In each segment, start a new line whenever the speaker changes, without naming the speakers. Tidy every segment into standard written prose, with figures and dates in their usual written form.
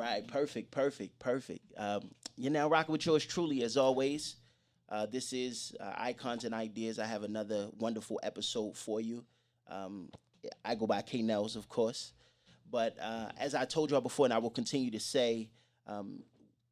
right, perfect, perfect, perfect. You're now rocking with yours truly, as always. This is Icons and Ideas. I have another wonderful episode for you. Um, I go by Nellz, of course. But as I told y'all before, and I will continue to say, um,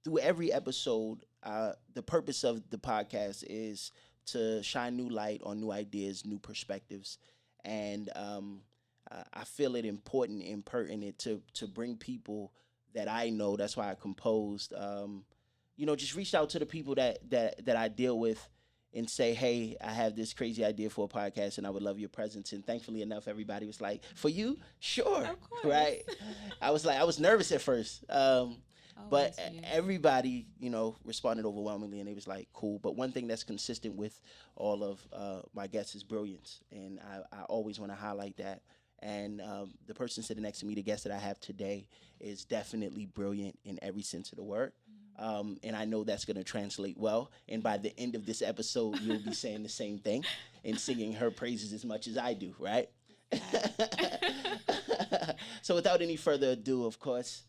through every episode, the purpose of the podcast is to shine new light on new ideas, new perspectives, and I feel it important and pertinent to bring people that I know. That's why I composed. Just reached out to the people that I deal with and say, hey, I have this crazy idea for a podcast and I would love your presence. And thankfully enough, everybody was like, for you? Sure.
Of course.
Right. I was nervous at first. But everybody, responded overwhelmingly and it was like, cool. But one thing that's consistent with all of my guests is brilliance. And I always want to highlight that. And the person sitting next to me, the guest that I have today, is definitely brilliant in every sense of the word. And I know that's going to translate well. And by the end of this episode, you'll be saying the same thing and singing her praises as much as I do, right? So without any further ado, of course,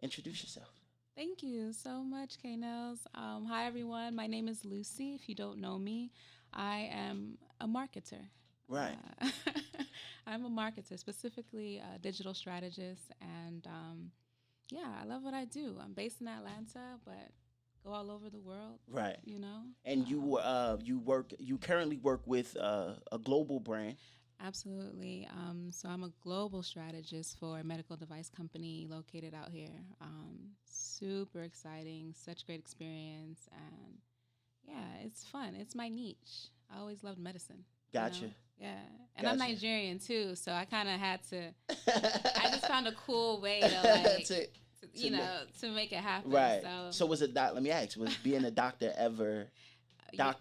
introduce yourself.
Thank you so much, Nellz. Hi, everyone. My name is Lucy. If you don't know me, I am a marketer.
Right.
I'm a marketer, specifically a digital strategist. And I love what I do. I'm based in Atlanta, but go all over the world.
Right. And you currently work with a global brand.
Absolutely. So I'm a global strategist for a medical device company located out here. Super exciting, such great experience. And it's fun. It's my niche. I always loved medicine.
Gotcha.
Yeah. And I'm Nigerian too, so I kind of had to, I just found a cool way to to make it happen.
Right. So was it, let me ask, was being a doctor ever,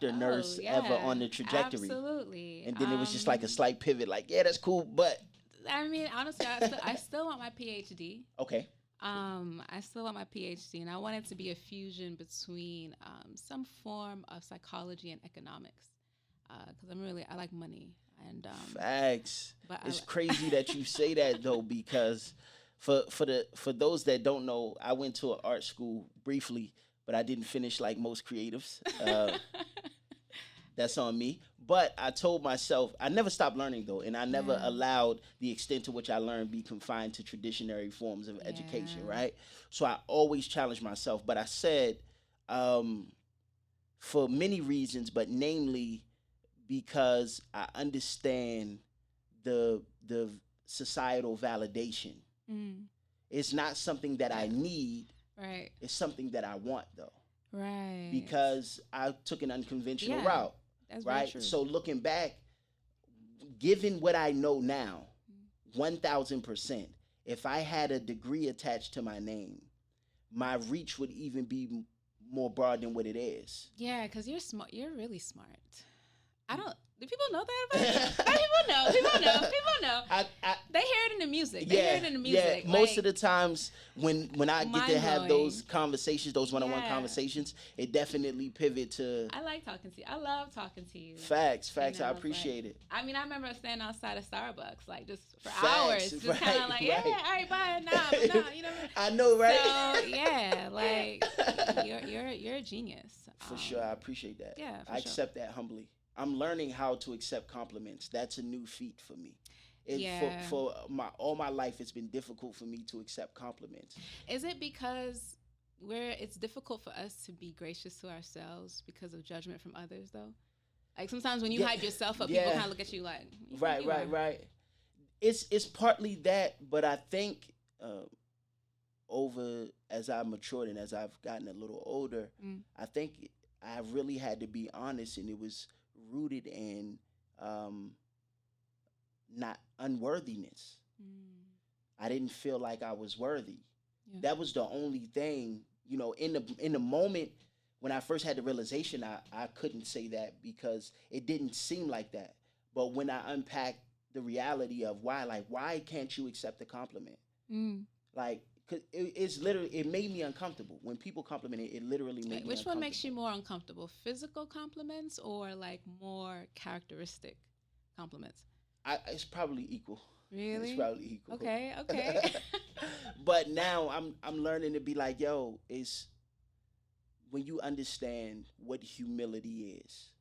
nurse ever on the trajectory?
Absolutely.
And then it was just like a slight pivot, like, yeah, that's cool, but.
I mean, honestly, I still want my PhD.
Okay.
I still want my PhD, and I want it to be a fusion between some form of psychology and economics. Because I like money. And
facts. But it's crazy that you say that though, because for those that don't know, I went to an art school briefly, but I didn't finish like most creatives. That's on me. But I told myself I never stopped learning though, and I never allowed the extent to which I learned be confined to traditionary forms of education, right? So I always challenged myself. But I said, for many reasons, but namely because I understand the societal validation. It's not something that I need.
Right.
It's something that I want though.
Right.
Because I took an unconventional route.
That's
right.
Very true.
So looking back, given what I know now, 1,000%, if I had a degree attached to my name, my reach would even be more broad than what it is.
Yeah, because you're smart. You're really smart. Do people know that about you? People know. They hear it in the music.
Yeah. Most of the times when I get to have those conversations, those one-on-one conversations, it definitely pivot to.
I like talking to you. I love talking to you.
Facts. I appreciate it.
I mean, I remember standing outside of Starbucks, like just for hours, just kind of like, yeah, all right, bye, nah, you know.
I know, right?
So yeah, like you're a genius.
For sure, I appreciate that.
Yeah,
I accept that humbly. I'm learning how to accept compliments. That's a new feat for me. For all my life, it's been difficult for me to accept compliments.
Is it because it's difficult for us to be gracious to ourselves because of judgment from others, though? Like sometimes when you hype yourself up, people kind of look at you like,
right. It's partly that, but I think over as I've matured and as I've gotten a little older, I think I really had to be honest, and it was rooted in not unworthiness. I didn't feel like I was worthy. Yeah. That was the only thing, in the moment when I first had the realization, I couldn't say that because it didn't seem like that. But when I unpacked the reality of why can't you accept a compliment? Like, cause it's literally, it made me uncomfortable. When people compliment it, it literally made me uncomfortable.
Which one makes you more uncomfortable? Physical compliments or like more characteristic compliments?
It's probably equal. It's
Really?
probably equal.
Okay, okay.
But now I'm learning to be like, yo, it's when you understand what humility is,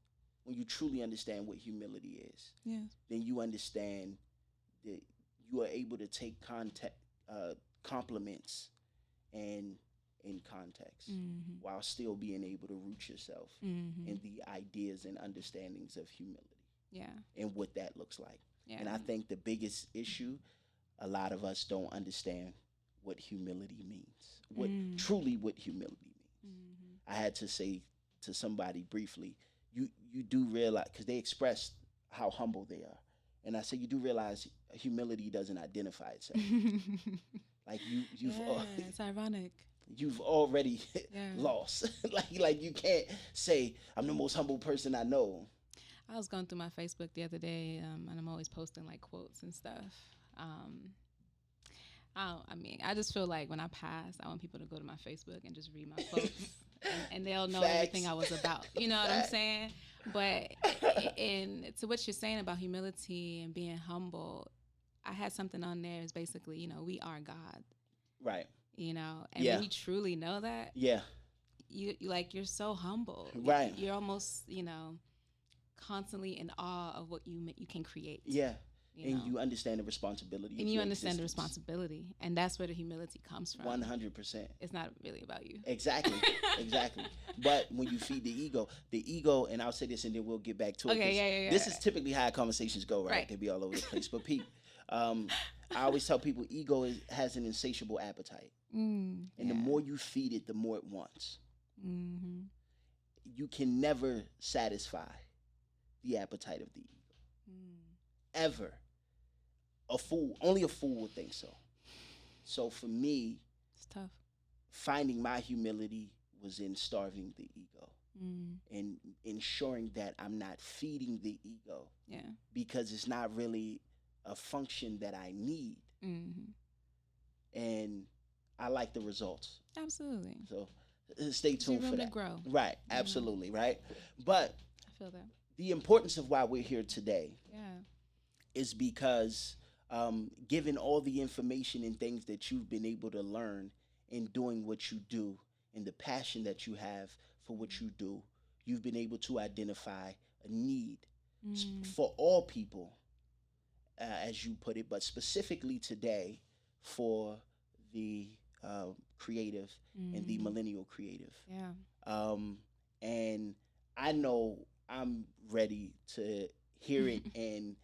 when you truly understand what humility is,
Yes.
then you understand that you are able to take compliments and in context
Mm-hmm.
while still being able to root yourself
Mm-hmm.
in the ideas and understandings of humility
Yeah.
and what that looks like.
Yeah.
And I think the biggest issue, a lot of us don't understand what humility means, what humility means.
Mm-hmm.
I had to say to somebody briefly, you do realize, because they expressed how humble they are, and I said, you do realize humility doesn't identify itself. Like
Yeah, it's ironic.
you've already
Yeah.
lost. like you can't say I'm the most humble person I know.
I was going through my Facebook the other day, and I'm always posting like quotes and stuff. Um, I mean, I just feel like when I pass, I want people to go to my Facebook and just read my quotes, and they'll know everything I was about. You know what I'm saying? But and to what you're saying about humility and being humble, I had something on there. Is basically, we are God.
Right.
And when you truly know that,
yeah,
you're so humble.
Right.
You're almost, constantly in awe of what you can create.
Yeah.
You
and
know?
you understand the responsibility.
And you understand the
existence.
responsibility, and that's where the humility comes from.
100%.
It's not really about you.
Exactly. Exactly. But when you feed the ego, and I'll say this, and then we'll get back to it.
Okay. Yeah.
This is typically how conversations go, right? They be all over the place. But Pete, I always tell people, ego has an insatiable appetite, and the more you feed it, the more it wants.
Mm-hmm.
You can never satisfy the appetite of the ego, ever. Only a fool would think so. So for me,
it's tough.
Finding my humility was in starving the ego and ensuring that I'm not feeding the ego.
Yeah.
Because it's not really a function that I need.
Mm-hmm.
And I like the results.
Absolutely.
So stay tuned for that.
To grow.
Right. Absolutely. Right. But
I feel that.
The importance of why we're here today is because given all the information and things that you've been able to learn in doing what you do and the passion that you have for what you do, you've been able to identify a need for all people, as you put it, but specifically today for the creative and the millennial creative.
Yeah.
And I know I'm ready to hear it and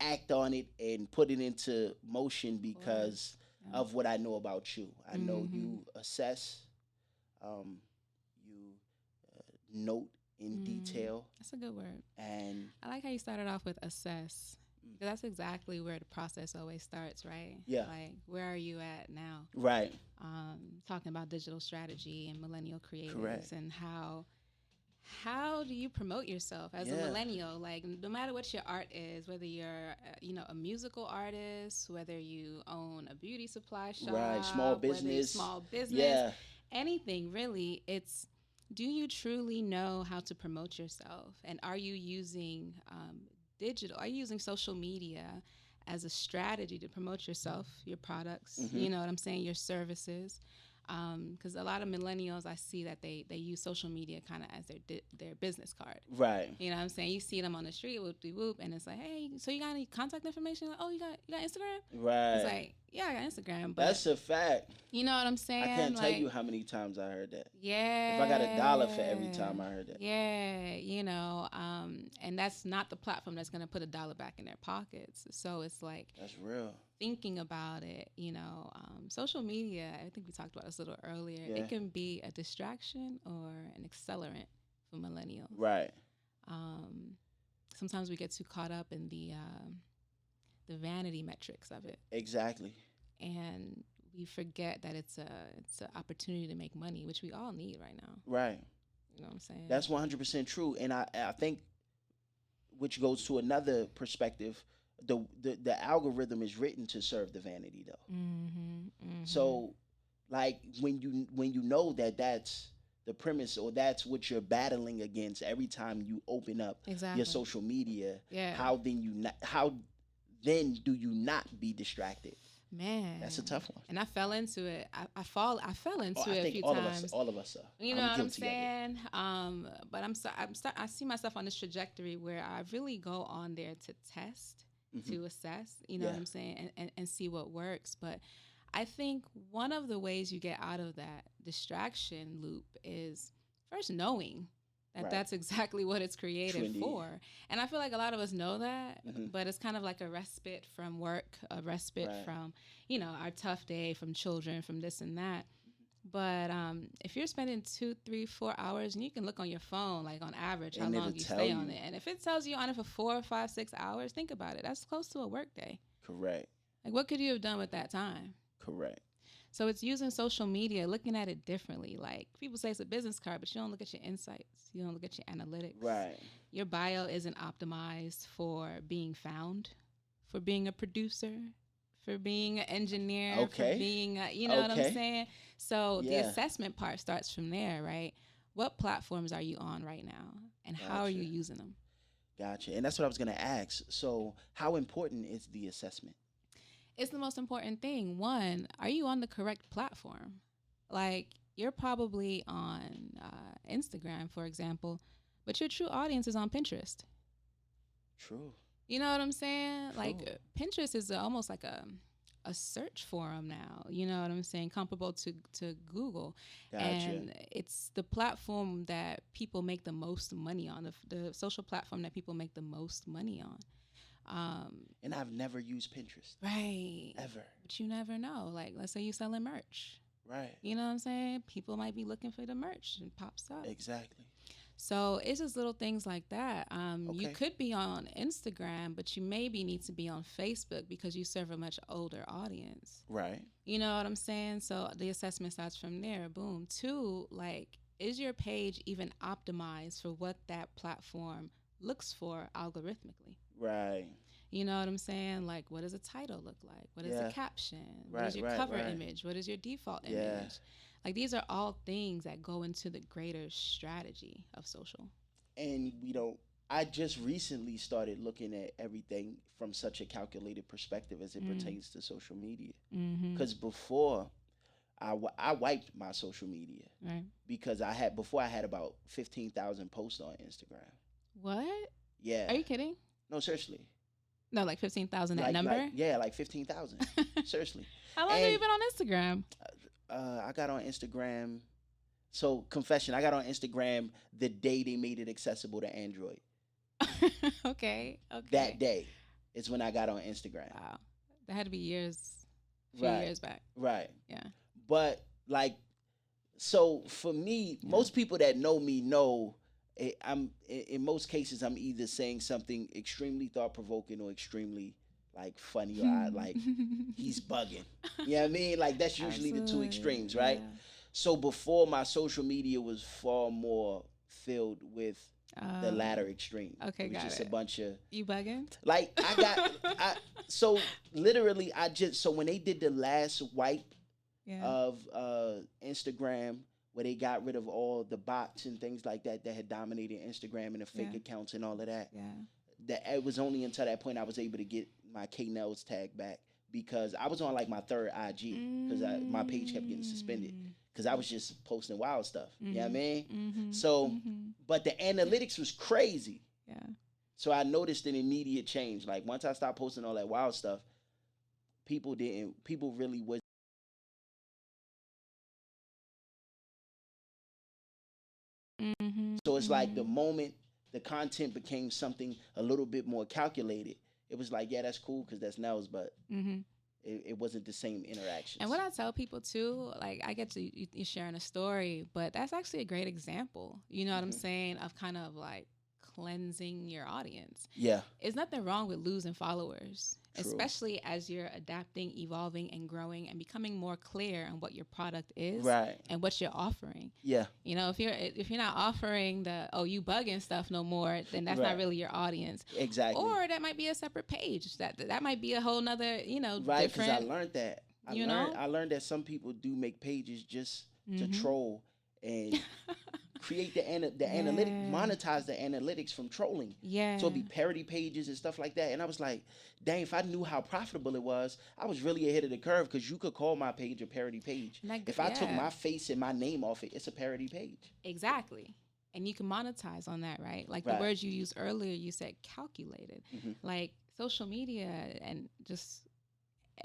act on it and put it into motion because of what I know about you. I know you assess, you note in detail.
That's a good word.
And
I like how you started off with assess. That's exactly where the process always starts, right?
Yeah.
Like, where are you at now?
Right.
Talking about digital strategy and millennial creatives.
Correct.
And how do you promote yourself as a millennial? Like, no matter what your art is, whether you're, a musical artist, whether you own a beauty supply shop,
right, small business,
anything really, it's, do you truly know how to promote yourself? And are you using digital? Are you using social media as a strategy to promote yourself, your products? You know what I'm saying? Your services. Because a lot of millennials, I see that they use social media kind of as their business card.
Right.
You know what I'm saying? You see them on the street, whoop-de-whoop, and it's like, hey, so you got any contact information? Like, oh, you got Instagram?
Right.
It's like, yeah, I got Instagram. But
that's a fact.
You know what I'm saying?
I can't tell you how many times I heard that.
Yeah.
If I got $1 for every time I heard that.
Yeah, and that's not the platform that's going to put $1 back in their pockets. So it's like,
that's real.
Thinking about it, social media, I think we talked about this a little earlier, it can be a distraction or an accelerant for millennials.
Right.
Sometimes we get too caught up in the vanity metrics of it.
Exactly.
And we forget that it's an opportunity to make money, which we all need right now.
Right.
You know what I'm saying?
That's 100% true. And I think, which goes to another perspective, the algorithm is written to serve the vanity, though. So, like, when you know that that's the premise or that's what you're battling against every time you open up your social media, how then do you not be distracted?
Man,
That's a tough one.
and I fell into it. I fell into
I
it a
think
few
all
times.
of us are.
You know what I'm
guilty of it.
saying? But I see myself on this trajectory where I really go on there to test, to assess. You know what I'm saying, and see what works. But I think one of the ways you get out of that distraction loop is first knowing that that's exactly what it's created for. And I feel like a lot of us know that, but it's kind of like a respite from work, a respite from, you know, our tough day, from children, from this and that. But if you're spending 2, 3, 4 hours, and you can look on your phone, like on average, how long you stay on it. And if it tells you on it for 4, 5, 6 hours, think about it. That's close to a work day.
Correct.
Like, what could you have done with that time?
Correct.
So it's using social media, looking at it differently. Like, people say it's a business card, but you don't look at your insights. You don't look at your analytics.
Right.
Your bio isn't optimized for being found, for being a producer, for being an engineer, for being, you know what I'm saying? So the assessment part starts from there, right? What platforms are you on right now? And how are you using them?
Gotcha. And that's what I was going to ask. So how important is the assessment?
It's the most important thing. One, are you on the correct platform? Like, you're probably on Instagram, for example, but your true audience is on Pinterest.
True.
You know what I'm saying?
True.
Like, Pinterest is almost like a search forum now. You know what I'm saying? Comparable to Google.
Gotcha.
And it's the platform that people make the most money on, the social platform that people make the most money on.
And I've never used Pinterest.
Right.
Ever.
But you never know. Like, let's say you're selling merch.
Right.
You know what I'm saying? People might be looking for the merch and pops up.
Exactly.
So it's just little things like that. You could be on Instagram, but you maybe need to be on Facebook because you serve a much older audience.
Right.
You know what I'm saying? So the assessment starts from there. Boom. 2, like, is your page even optimized for what that platform looks for algorithmically?
Right.
You know what I'm saying? Like, what does a title look like? What is the caption? What is your cover image? What is your default image? Like, these are all things that go into the greater strategy of social.
And I just recently started looking at everything from such a calculated perspective as it pertains to social media. Because before, I wiped my social media.
Right.
Because I had about 15,000 posts on Instagram.
What?
Yeah.
Are you kidding?
No, seriously.
No, like 15,000, that number?
Like 15,000. Seriously.
How long have you been on Instagram?
I got on Instagram. So, confession, I got on Instagram the day they made it accessible to Android.
Okay.
That day is when I got on Instagram.
Wow. That had to be years back.
Right.
Yeah.
But, like, so for me, most people that know me know in most cases, I'm either saying something extremely thought-provoking or extremely, like, funny, or like, he's bugging. You know what I mean? Like, that's usually the two extremes, right? Yeah. So before, my social media was far more filled with the latter extreme.
Okay,
it was
got
just
it.
A bunch of...
You bugging?
Like, so literally, so when they did the last wipe of Instagram, where they got rid of all the bots and things like that had dominated Instagram and the fake accounts and all of that.
Yeah.
That it was only until that point I was able to get my Nellz tag back, because I was on like my third IG because my page kept getting suspended because I was just posting wild stuff. You know what I mean? So, but the analytics was crazy.
Yeah.
So I noticed an immediate change. Like, once I stopped posting all that wild stuff, people really was. So it's like the moment the content became something a little bit more calculated, it was like, yeah, that's cool because that's Nellz, but it wasn't the same interaction.
And what I tell people too, like, I get to you sharing a story, but that's actually a great example. You know what I'm saying? Of kind of like cleansing your audience.
Yeah.
There's nothing wrong with losing followers.
True.
Especially as you're adapting, evolving, and growing and becoming more clear on what your product is and what you're offering.
Yeah.
You know, if you're not offering the you bugging stuff no more, then that's not really your audience.
Exactly.
Or that might be a separate page. That might be a whole nother,
right, because I learned that. I
know?
learned that some people do make pages just to troll and create the analytic, monetize the analytics from trolling.
Yeah.
So it'd be parody pages and stuff like that. And I was like, dang, if I knew how profitable it was, I was really ahead of the curve, because you could call my page a parody page. If I took my face and my name off it, it's a parody page.
Exactly. And you can monetize on that, right? Like the words you used earlier, you said calculated. Like social media and just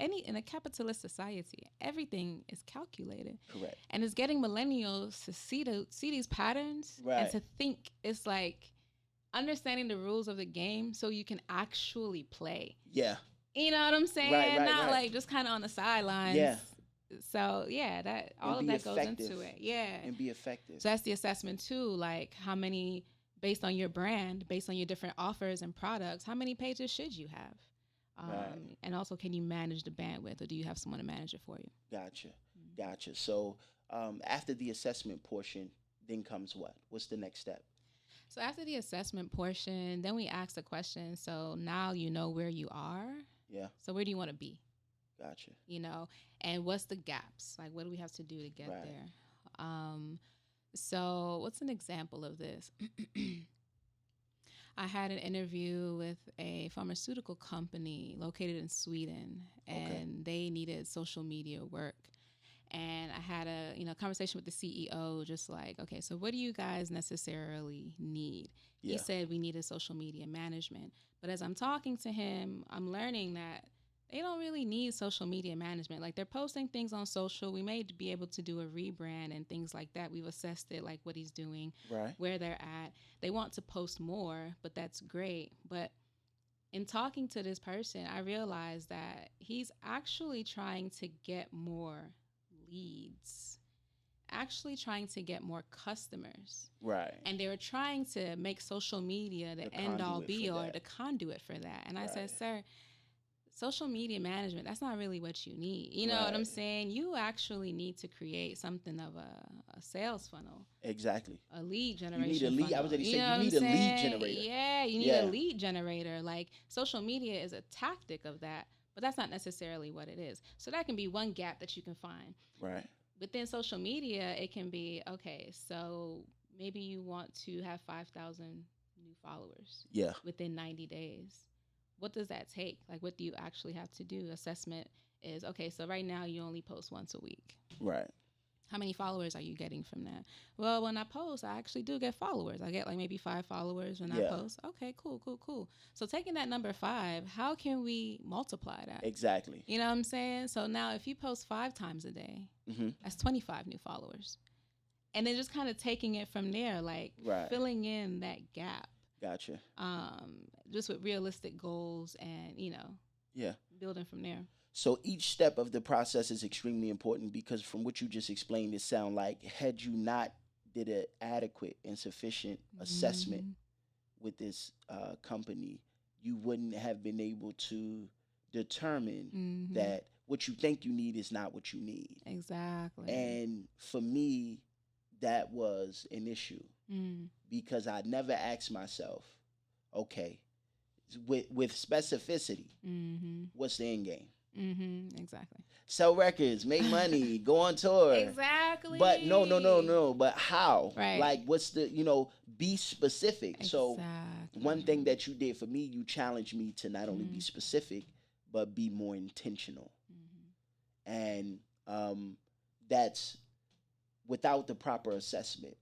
in a capitalist society, everything is calculated.
Correct.
And it's getting millennials to see these patterns and to think. It's like understanding the rules of the game so you can actually play.
Yeah.
You know what I'm saying? Not like just kind of on the sidelines.
Yeah.
So yeah, that all of that goes into it. Yeah.
And be effective.
So that's the assessment too. Like how many, based on your brand, based on your different offers and products, how many pages should you have? And also, can you manage the bandwidth, or do you have someone to manage it for you?
Gotcha. So after the assessment portion, then comes what? What's the next step?
So after the assessment portion, then we ask the question. So now you know where you are.
Yeah.
So where do you want to be?
Gotcha.
You know, and what's the gaps? Like, what do we have to do to get there? So what's an example of this? I had an interview with a pharmaceutical company located in Sweden, and they needed social media work. And I had a conversation with the CEO, just like, okay, so what do you guys necessarily need? Yeah. He said we needed social media management. But as I'm talking to him, I'm learning that they don't really need social media management. Like, they're posting things on social. We may be able to do a rebrand and things like that. We've assessed it, like what he's doing, where they're at. They want to post more, but that's great. But in talking to this person, I realized that he's actually trying to get more leads, actually trying to get more customers. Right. And they were trying to make social media the end all be all, the conduit for that. And I said, sir, social media management, that's not really what you need. You know what I'm saying? You actually need to create something of a sales funnel.
Exactly.
A lead generation.
You need a lead.
Funnel.
I was going to say, you need a lead generator.
Yeah, you need a lead generator. Like, social media is a tactic of that, but that's not necessarily what it is. So that can be one gap that you can find. Right. Within social media, it can be, okay, so maybe you want to have 5,000 new followers within 90 days. What does that take? Like, what do you actually have to do? Assessment is, okay, so right now you only post once a week. Right. How many followers are you getting from that? Well, when I post, I actually do get followers. I get like maybe 5 followers when I post. Okay, cool. So taking that number 5, how can we multiply that? Exactly. You know what I'm saying? So now if you post 5 times a day, that's 25 new followers. And then just kind of taking it from there, like filling in that gap. Gotcha. Just with realistic goals and, building from there.
So each step of the process is extremely important, because from what you just explained, it sounds like had you not did an adequate and sufficient assessment with this company, you wouldn't have been able to determine that what you think you need is not what you need. Exactly. And for me, that was an issue because I never asked myself, okay, with specificity, what's the end game?
Exactly.
Sell records, make money, go on tour.
Exactly.
But no. But how? Right. Like, what's the, be specific. Exactly. So one thing that you did for me, you challenged me to not only be specific, but be more intentional. And that's without the proper assessment,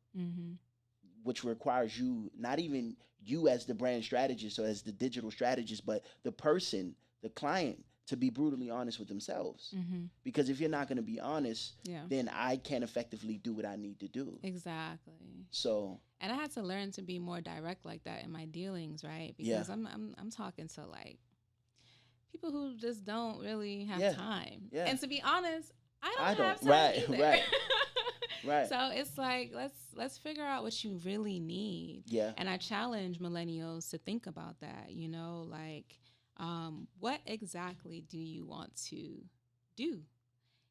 which requires you, not even you as the brand strategist or as the digital strategist, but the person, the client, to be brutally honest with themselves. Because if you're not going to be honest, then I can't effectively do what I need to do.
Exactly.
So,
and I had to learn to be more direct like that in my dealings, right? Because I'm talking to like people who just don't really have time. Yeah. And to be honest, I don't have time either. Right. Right. So it's like, let's figure out what you really need. Yeah. And I challenge millennials to think about that, like, what exactly do you want to do?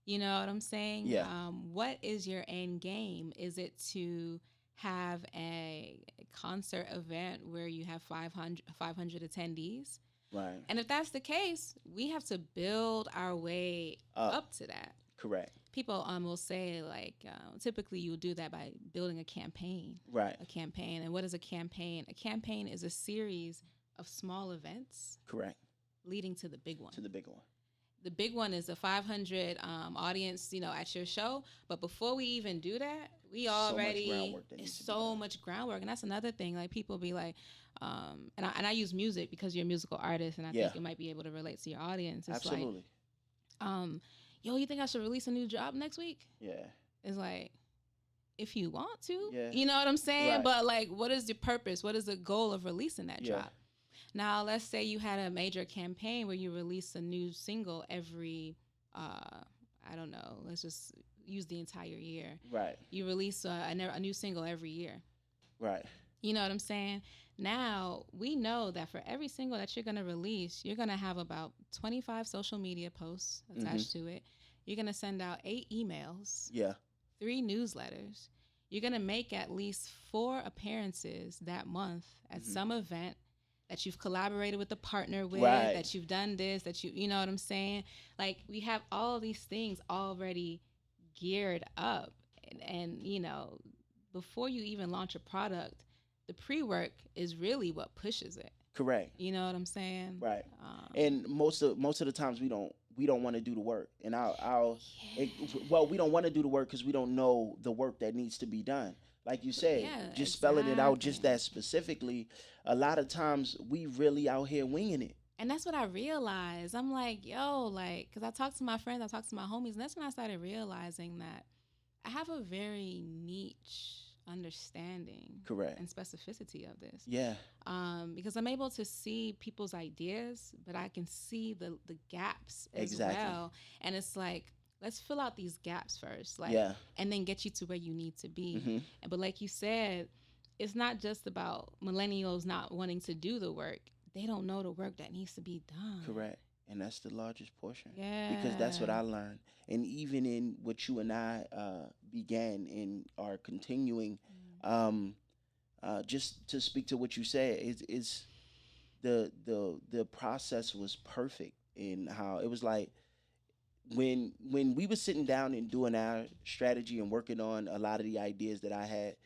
You know what I'm saying? Yeah. What is your end game? Is it to have a concert event where you have 500 attendees? Right. And if that's the case, we have to build our way up to that.
Correct.
people will say like typically you do that by building a campaign.
Right.
A campaign. And what is a campaign? A campaign is a series of small events.
Correct.
Leading to the big one.
To the big one.
The big one is a 500 audience, at your show. But before we even do that, we already much groundwork, and that's another thing. Like people be like, and I use music because you're a musical artist, and I think it might be able to relate to your audience. It's
absolutely.
Like, yo, you think I should release a new job next week?
Yeah.
It's like, if you want to,
yeah.
You know what I'm saying?
Right.
But like, what is the purpose? What is the goal of releasing that drop? Now, let's say you had a major campaign where you release a new single every, I don't know, let's just use the entire year.
Right.
You release a new single every year.
Right.
You know what I'm saying? Now, we know that for every single that you're going to release, you're going to have about 25 social media posts attached to it. You're going to send out 8 emails.
Yeah.
3 newsletters. You're going to make at least 4 appearances that month at some event that you've collaborated with a partner with, that you've done this, you know what I'm saying? Like, we have all these things already geared up. And before you even launch a product, the pre-work is really what pushes it.
Correct.
You know what I'm saying?
Right. And most of the times we don't want to do the work. And we don't want to do the work because we don't know the work that needs to be done. Like you said, just spelling it out just that specifically. A lot of times we really out here winging it.
And that's what I realized. I'm like, yo, like, because I talk to my friends, I talk to my homies, and that's when I started realizing that I have a very niche understanding and specificity of this.
Yeah.
Because I'm able to see people's ideas, but I can see the gaps as well. And it's like, let's fill out these gaps first, and then get you to where you need to be. But like you said, it's not just about millennials not wanting to do the work. They don't know the work that needs to be done.
Correct. And that's the largest portion.
Yeah.
Because that's what I learned. And even in what you and I began and are continuing, just to speak to what you said, is the process was perfect in how it was like when we were sitting down and doing our strategy and working on a lot of the ideas that I had,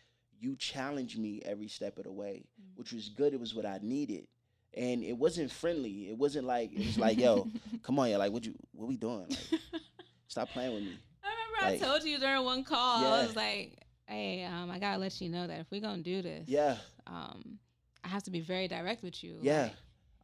you challenged me every step of the way, which was good. It was what I needed. And it wasn't friendly. It wasn't like, it was like, yo, come on, like, what we doing? Like, stop playing with me.
I remember I told you during one call, I was like, hey, I gotta let you know that if we're gonna do this, I have to be very direct with you.
Yeah.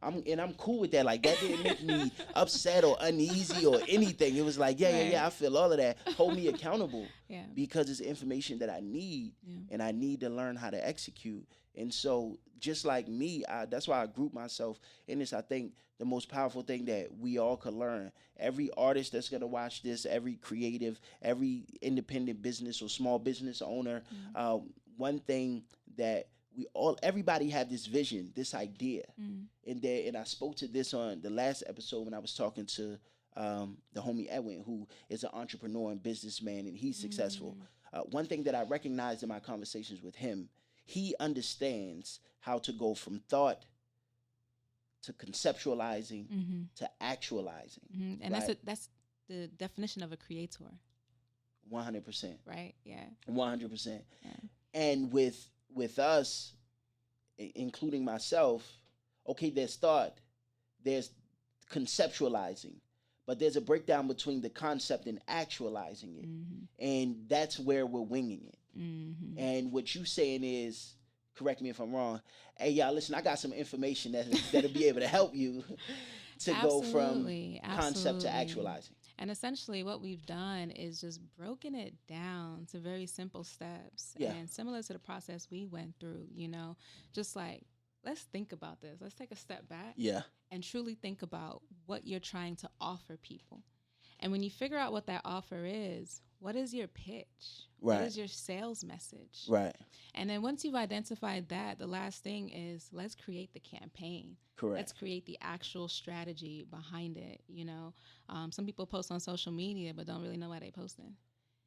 I'm cool with that. Like, that didn't make me upset or uneasy or anything. It was like, I feel all of that. Hold me accountable. Because it's information that I need, and I need to learn how to execute. And so, just like me, that's why I group myself in this. I think the most powerful thing that we all could learn, every artist that's going to watch this, every creative, every independent business or small business owner, one thing that everybody have this vision, this idea. And I spoke to this on the last episode when I was talking to the homie Edwin, who is an entrepreneur and businessman, and he's successful. One thing that I recognized in my conversations with him, he understands how to go from thought to conceptualizing to actualizing.
And that's the definition of a creator.
100%.
Right? Yeah.
100%. Yeah. And with us, including myself, okay, there's thought, there's conceptualizing, but there's a breakdown between the concept and actualizing it. And that's where we're winging it. And what you saying is, correct me if I'm wrong, hey, y'all, listen, I got some information that'll be able to help you to go from concept to actualizing.
And essentially what we've done is just broken it down to very simple steps. And similar to the process we went through, just like, let's think about this. Let's take a step back and truly think about what you're trying to offer people. And when you figure out what that offer is, what is your pitch? What is your sales message? Right. And then once you've identified that, the last thing is, let's create the campaign. Correct. Let's create the actual strategy behind it. Some people post on social media but don't really know why they're posting.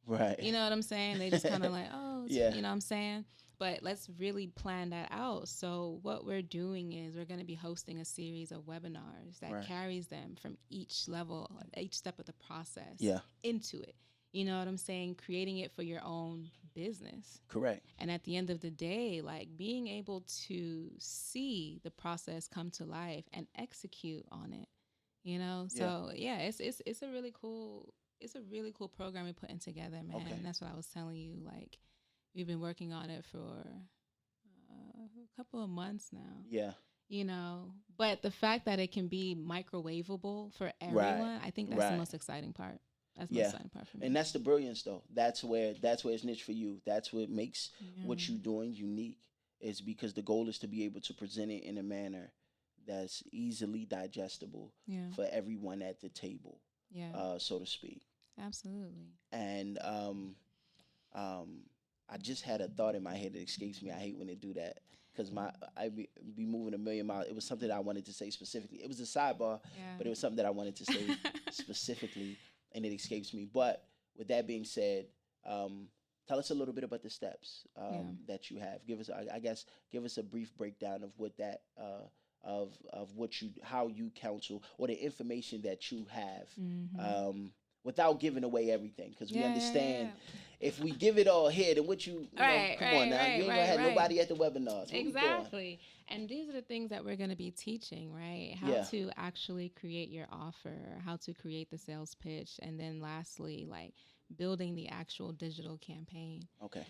Right. You know what I'm saying? They just kind of like, you know what I'm saying? But let's really plan that out. So what we're doing is we're going to be hosting a series of webinars that carries them from each level, each step of the process into it. You know what I'm saying? Creating it for your own business.
Correct.
And at the end of the day, like being able to see the process come to life and execute on it, you know?
Yeah.
So yeah, it's a really cool program we're putting together, man.
Okay.
And that's what I was telling you. Like we've been working on it for a couple of months now.
Yeah.
You know, but the fact that it can be microwavable for
Right.
everyone, I think that's the
Right.
most exciting part. That's the
Yeah.
most exciting part for me.
And that's the brilliance, though. That's where it's niche for you. That's what makes what
Yeah.
you're doing unique. Is because the goal is to be able to present it in a manner that's easily digestible
Yeah.
for everyone at the table,
Yeah.
so to speak.
Absolutely.
And I just had a thought in my head that escapes me. I hate when they do that because I be moving a million miles. It was something that I wanted to say specifically. It was a sidebar,
Yeah.
but it was something that I wanted to say specifically, and it escapes me. But with that being said, tell us a little bit about the steps
Yeah.
that you have. Give us, I guess, give us a brief breakdown of what that of what you how you counsel or the information that you have. Without giving away everything, because we understand if we give it all here, then what you know,
Right,
come
right,
on now,
right,
you ain't gonna
right,
have
right.
nobody at the webinars. What we doing?
Exactly. And these are the things that we're going to be teaching, right? How
Yeah.
to actually create your offer, how to create the sales pitch, and then lastly, like building the actual digital campaign.
Okay.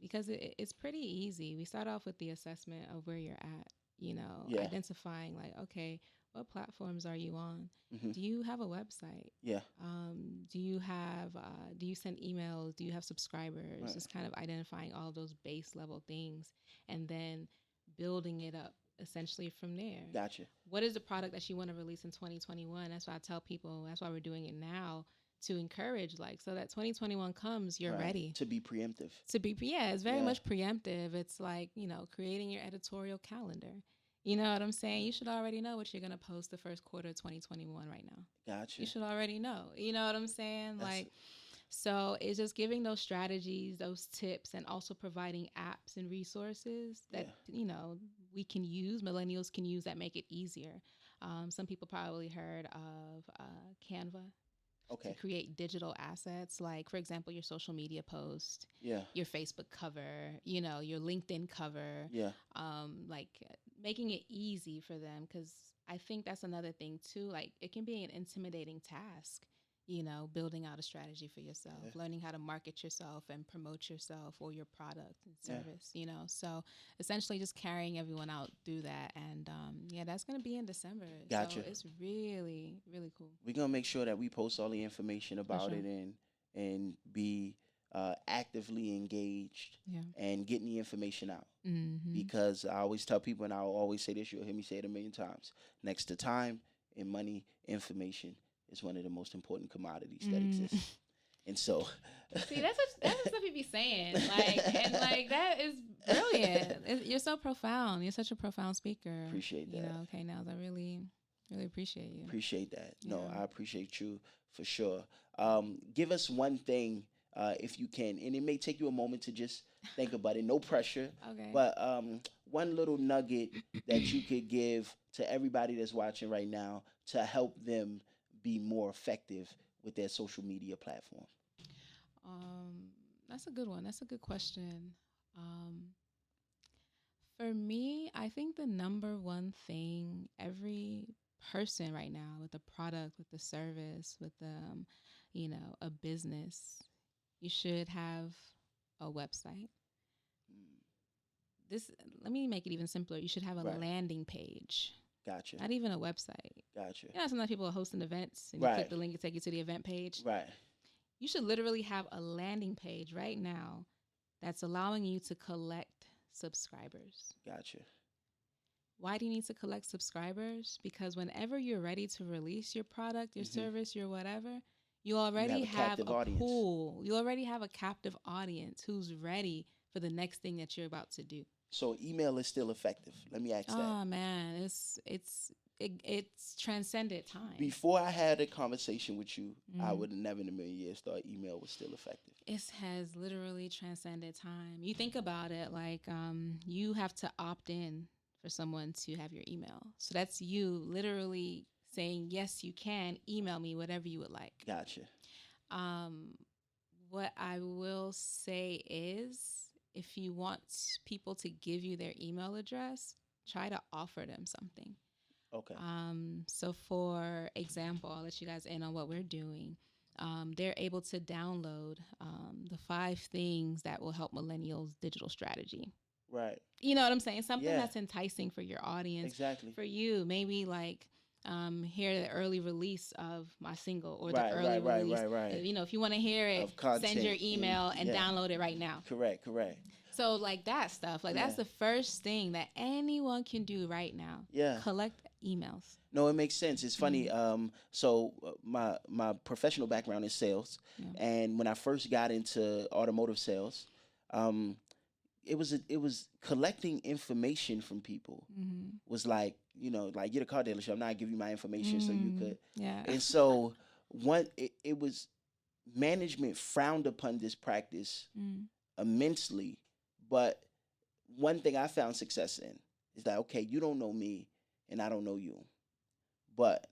Because it's pretty easy. We start off with the assessment of where you're at, you know,
Yeah.
identifying like, okay, what platforms are you on?
Mhm.
Do you have a website?
Yeah.
Do you have? Do you send emails? Do you have subscribers?
Right.
Just kind of identifying all those base level things, and then building it up essentially from there.
Gotcha.
What is the product that you want to release in 2021? That's why I tell people. That's why we're doing it now to encourage, like, so that 2021 comes, you're
Right.
ready.
To be preemptive.
To be, yeah, it's very
Yeah.
much preemptive. It's like, you know, creating your editorial calendar. You know what I'm saying? You should already know what you're going to post the first quarter of 2021 right now.
Gotcha.
You should already know. You know what I'm saying?
That's
Like, so it's just giving those strategies, those tips, and also providing apps and resources that, you know, we can use, millennials can use that make it easier. Some people probably heard of Canva.
Okay.
To create digital assets, like, for example, your social media post,
Yeah.
your Facebook cover, you know, your LinkedIn cover,
Yeah.
like making it easy for them. Because I think that's another thing too. Like, it can be an intimidating task, you know, building out a strategy for yourself, learning how to market yourself and promote yourself or your product and service, you know. So essentially just carrying everyone out through that. And yeah, that's going to be in December.
Gotcha.
So it's really, really cool.
We're gonna make sure that we post all the information about
sure.
it and be actively engaged and getting the information out. Because I always tell people, and I'll always say this, you'll hear me say it a million times. Next to time and money, information is one of the most important commodities that exist. And so,
see, that's what stuff you be saying, like, and like that is brilliant. You're so profound. You're such a profound speaker.
Appreciate that.
You know, okay, Nellz, I really appreciate you.
Appreciate that.
Yeah.
No, I appreciate you for sure. Give us one thing, if you can, and it may take you a moment to just think about it. No pressure.
Okay.
But one little nugget that you could give to everybody that's watching right now to help them be more effective with their social media platform.
That's a good one. That's a good question. For me, I think the number one thing every person right now with a product, with the service, with you know, a business, you should have a website. Let me make it even simpler. You should have a landing page.
Gotcha.
Not even a website.
Gotcha.
You know, sometimes people are hosting events and you click the link and take you to the event page.
Right.
You should literally have a landing page right now that's allowing you to collect subscribers.
Gotcha.
Why do you need to collect subscribers? Because whenever you're ready to release your product, your service, your whatever, you already have a pool. You already have a captive audience who's ready for the next thing that you're about to do.
So email is still effective. Let me ask that.
Oh man, it's transcended time.
Before I had a conversation with you, I would have never in a million years thought email was still effective.
It has literally transcended time. You think about it, like you have to opt in for someone to have your email. So that's you literally saying, yes, you can email me whatever you would like.
Gotcha.
Um, what I will say is, if you want people to give you their email address, try to offer them something.
Okay.
So for example, I'll let you guys in on what we're doing. They're able to download the 5 things that will help millennials' digital strategy.
Right.
You know what I'm saying? Something
Yeah.
that's enticing for your audience,
Exactly.
for you. Maybe like hear the early release of my single or the
Right.
early
Right. Right.
release.
Right. Right.
You know, if you want to hear it,
Of content
send your email and
yeah.
download it right now.
Correct. Correct.
So like that stuff, like that's
Yeah.
the first thing that anyone can do right now.
Yeah.
Collect emails.
No, it makes sense. It's funny. So my professional background is sales,
Yeah.
and when I first got into automotive sales, um, it was collecting information from people. Was like, like you're the car dealership. I'm not giving you my information so you could.
Yeah.
And so it was management frowned upon this practice immensely, but one thing I found success in is that, okay, you don't know me and I don't know you, but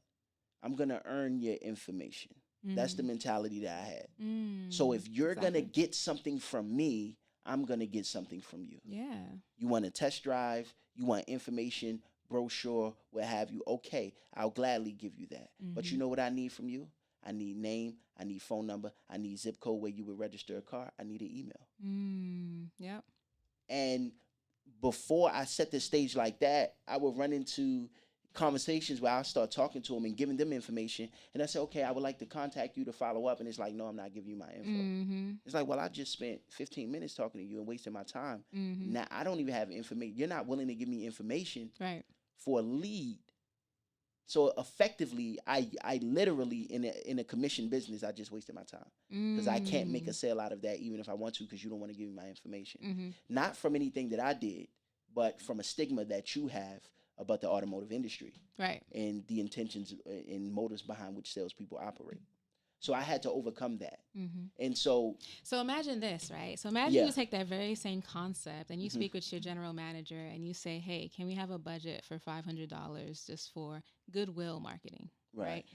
I'm going to earn your information. That's the mentality that I had. So if you're going to get something from me, I'm going to get something from you.
Yeah.
You want a test drive, you want information, brochure, what have you. Okay, I'll gladly give you that. But you know what I need from you? I need name, I need phone number, I need zip code where you would register a car, I need an email.
Yep.
And before I set the stage like that, I would run into conversations where I'll start talking to them and giving them information. And I say, okay, I would like to contact you to follow up. And it's like, no, I'm not giving you my info. It's like, well, I just spent 15 minutes talking to you and wasting my time. Now I don't even have information. You're not willing to give me information for a lead. So effectively, I literally in a commission business, I just wasted my time because I can't make a sale out of that even if I want to because you don't want to give me my information. Not from anything that I did, but from a stigma that you have about the automotive industry,
right?
And the intentions and motives behind which salespeople operate. So I had to overcome that. And so
imagine this, right? So imagine you take that very same concept and you speak with your general manager and you say, hey, can we have a budget for $500 just for goodwill marketing, right?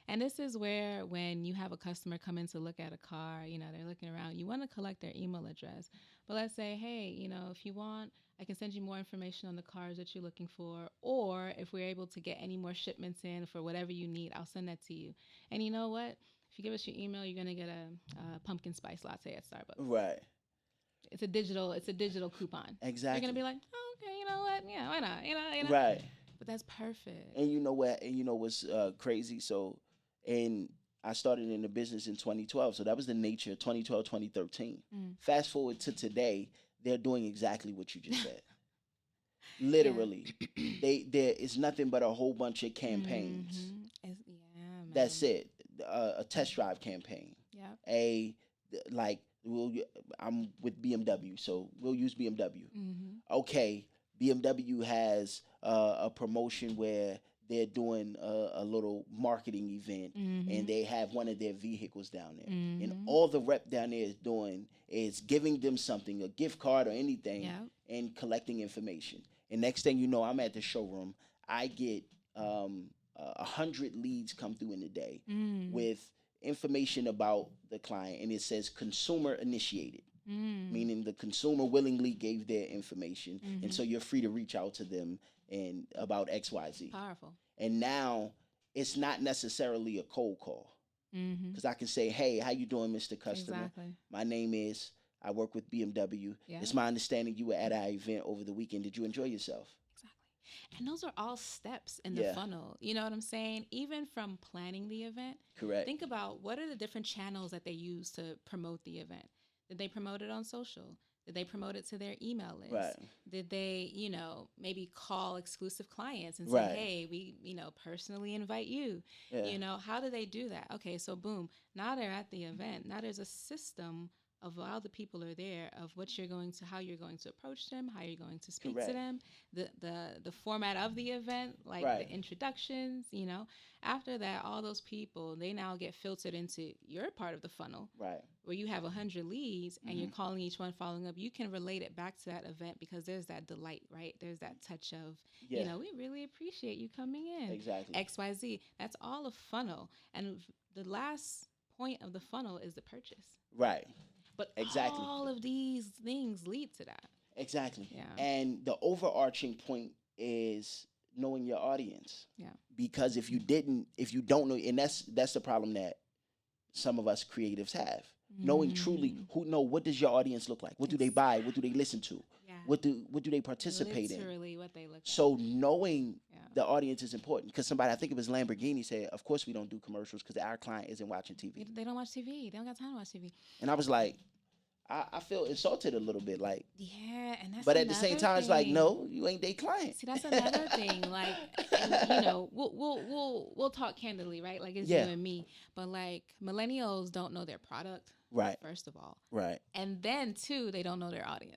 And this is where when you have a customer come in to look at a car, they're looking around, you want to collect their email address. But let's say, hey, if you want, I can send you more information on the cars that you're looking for. Or if we're able to get any more shipments in for whatever you need, I'll send that to you. And you know what? If you give us your email, you're gonna get a pumpkin spice latte at Starbucks.
Right.
It's a digital coupon.
Exactly.
You're gonna be like, oh, okay, you know what? Yeah, why not? You know.
Right.
But that's perfect.
And you know what? And you know what's crazy? So, and I started in the business in 2012. So that was the nature of 2012, 2013. Fast forward to today, they're doing exactly what you just said. Literally, there is nothing but a whole bunch of campaigns. That's it. A test drive campaign. Yeah. I'm with BMW, so we'll use BMW. Okay, BMW has a promotion where they're doing a little marketing event, and they have one of their vehicles down there, and all the rep down there is doing is giving them something, a gift card or anything, and collecting information. And next thing you know, I'm at the showroom. I get 100 leads come through in a day with information about the client, and it says consumer initiated, meaning the consumer willingly gave their information, and so you're free to reach out to them and about XYZ.
Powerful.
And now it's not necessarily a cold call because I can say, hey, how you doing, Mr. Customer?
Exactly.
My name is, I work with BMW.
Yeah.
It's my understanding you were at our event over the weekend. Did you enjoy yourself?
And those are all steps in the funnel. You know what I'm saying? Even from planning the event.
Correct.
Think about what are the different channels that they use to promote the event. Did they promote it on social? Did they promote it to their email list?
Right.
Did they, maybe call exclusive clients and say, hey, we, personally invite you?
Yeah.
How do they do that? Okay, so boom, now they're at the event. Now there's a system of while the people are there of how you're going to approach them, how you're going to speak to them, the format of the event, like the introductions, After that, all those people, they now get filtered into your part of the funnel, where you have 100 leads and you're calling each one, following up. You can relate it back to that event because there's that delight, right? There's that touch of, we really appreciate you coming in.
Exactly.
XYZ. That's all a funnel. And the last point of the funnel is the purchase.
Right.
But
Exactly.
all of these things lead to that.
Exactly.
Yeah.
And the overarching point is knowing your audience.
Yeah.
Because if you don't know, and that's the problem that some of us creatives have. Knowing truly what does your audience look like? What do they buy? What do they listen to?
Yeah.
What do they participate in?
Literally what they look at.
So knowing the audience is important, because somebody, I think it was Lamborghini, said, of course we don't do commercials because our client isn't watching TV.
They don't watch TV. They don't got time to watch TV.
And I was like, I feel insulted a little bit, like.
Yeah, and that's.
But at the same time, it's like, no, you ain't their client.
See, that's another thing. Like, and, we'll talk candidly, right? Like it's you and me. But like millennials don't know their product,
right?
First of all,
right.
And then two, they don't know their audience.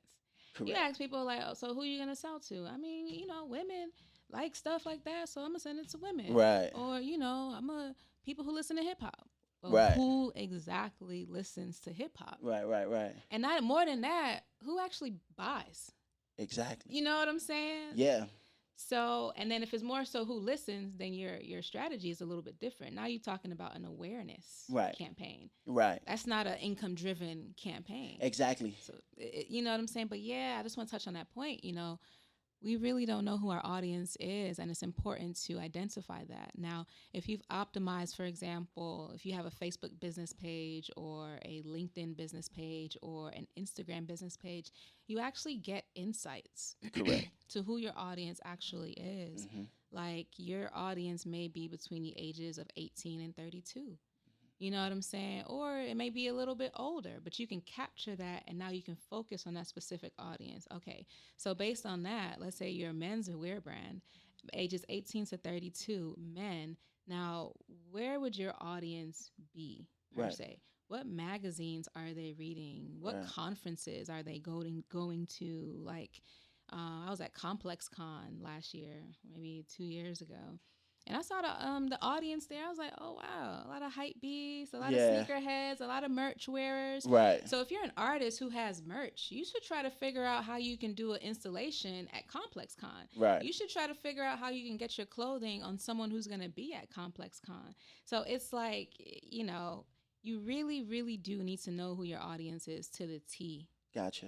Correct. You ask people like, oh, so who are you gonna sell to? I mean, women like stuff like that, so I'm gonna send it to women,
right?
Or people who listen to hip hop. Well,
right.
Who exactly listens to hip hop?
Right.
And not more than that, who actually buys?
Exactly.
You know what I'm saying?
Yeah.
So, and then if it's more so who listens, then your strategy is a little bit different. Now you're talking about an awareness campaign.
Right.
That's not an income-driven campaign.
Exactly.
So, you know what I'm saying? But yeah, I just want to touch on that point. We really don't know who our audience is, and it's important to identify that. Now, if you've optimized, for example, if you have a Facebook business page or a LinkedIn business page or an Instagram business page, you actually get insights to who your audience actually is. Mm-hmm. Like your audience may be between the ages of 18 and 32. You know what I'm saying? Or it may be a little bit older, but you can capture that and now you can focus on that specific audience. Okay, so based on that, let's say you're a men's wear brand, ages 18 to 32, men. Now, where would your audience be, per se? What magazines are they reading? What conferences are they going to? Like, I was at Complex Con last year, maybe 2 years ago. And I saw the audience there. I was like, oh, wow, a lot of hype beasts, a lot of sneakerheads, a lot of merch wearers.
Right.
So if you're an artist who has merch, you should try to figure out how you can do an installation at Complex Con.
Right.
You should try to figure out how you can get your clothing on someone who's going to be at Complex Con. So it's like, you really, really do need to know who your audience is to the T.
Gotcha.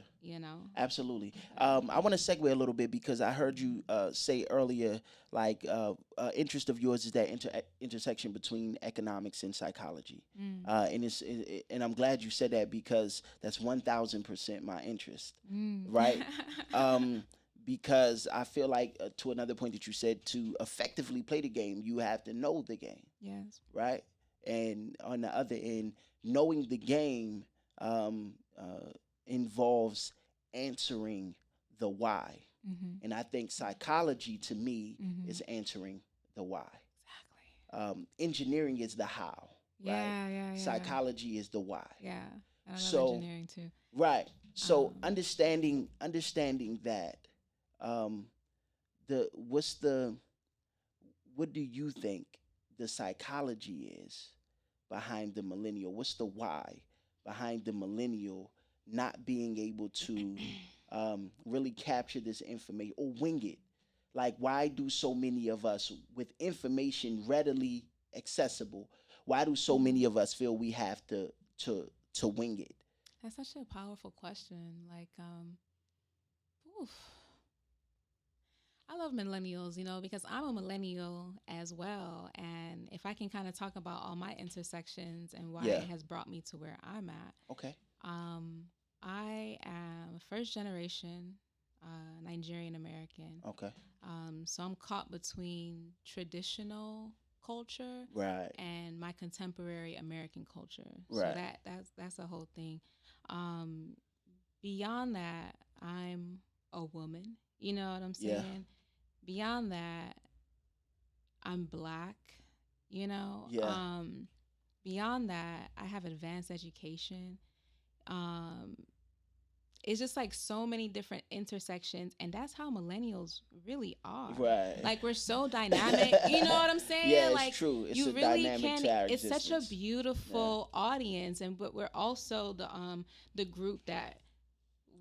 Absolutely.
I want to segue a little bit because I heard you say earlier, like, interest of yours is that intersection between economics and psychology, and I'm glad you said that because that's 1,000% my interest, right? Because I feel like to another point that you said, to effectively play the game, you have to know the game.
Yes.
Right. And on the other end, knowing the game involves answering the why. Mm-hmm. And I think psychology to me is answering the why. Exactly. Engineering is the how.
Yeah.
Psychology is the why.
Yeah. I love engineering too.
Right. So understanding that, what do you think the psychology is behind the millennial? What's the why behind the millennial not being able to really capture this information or wing it? Like, why do so many of us, with information readily accessible, why do so many of us feel we have to wing it?
That's such a powerful question. Like, I love millennials, because I'm a millennial as well. And if I can kind of talk about all my intersections and why it has brought me to where I'm at.
Okay.
I am first generation Nigerian American.
Okay.
So I'm caught between traditional culture and my contemporary American culture.
Right.
So that's a whole thing. Beyond that, I'm a woman. You know what I'm saying?
Yeah.
Beyond that, I'm Black.
Yeah.
Beyond that, I have advanced education. It's just like so many different intersections, and that's how millennials really are.
Right.
Like, we're so dynamic. You know what I'm saying?
Yeah, it's
like,
true. It's
you
a
really
dynamic
can.
to our
It's such a beautiful
Yeah.
audience, but we're also the group that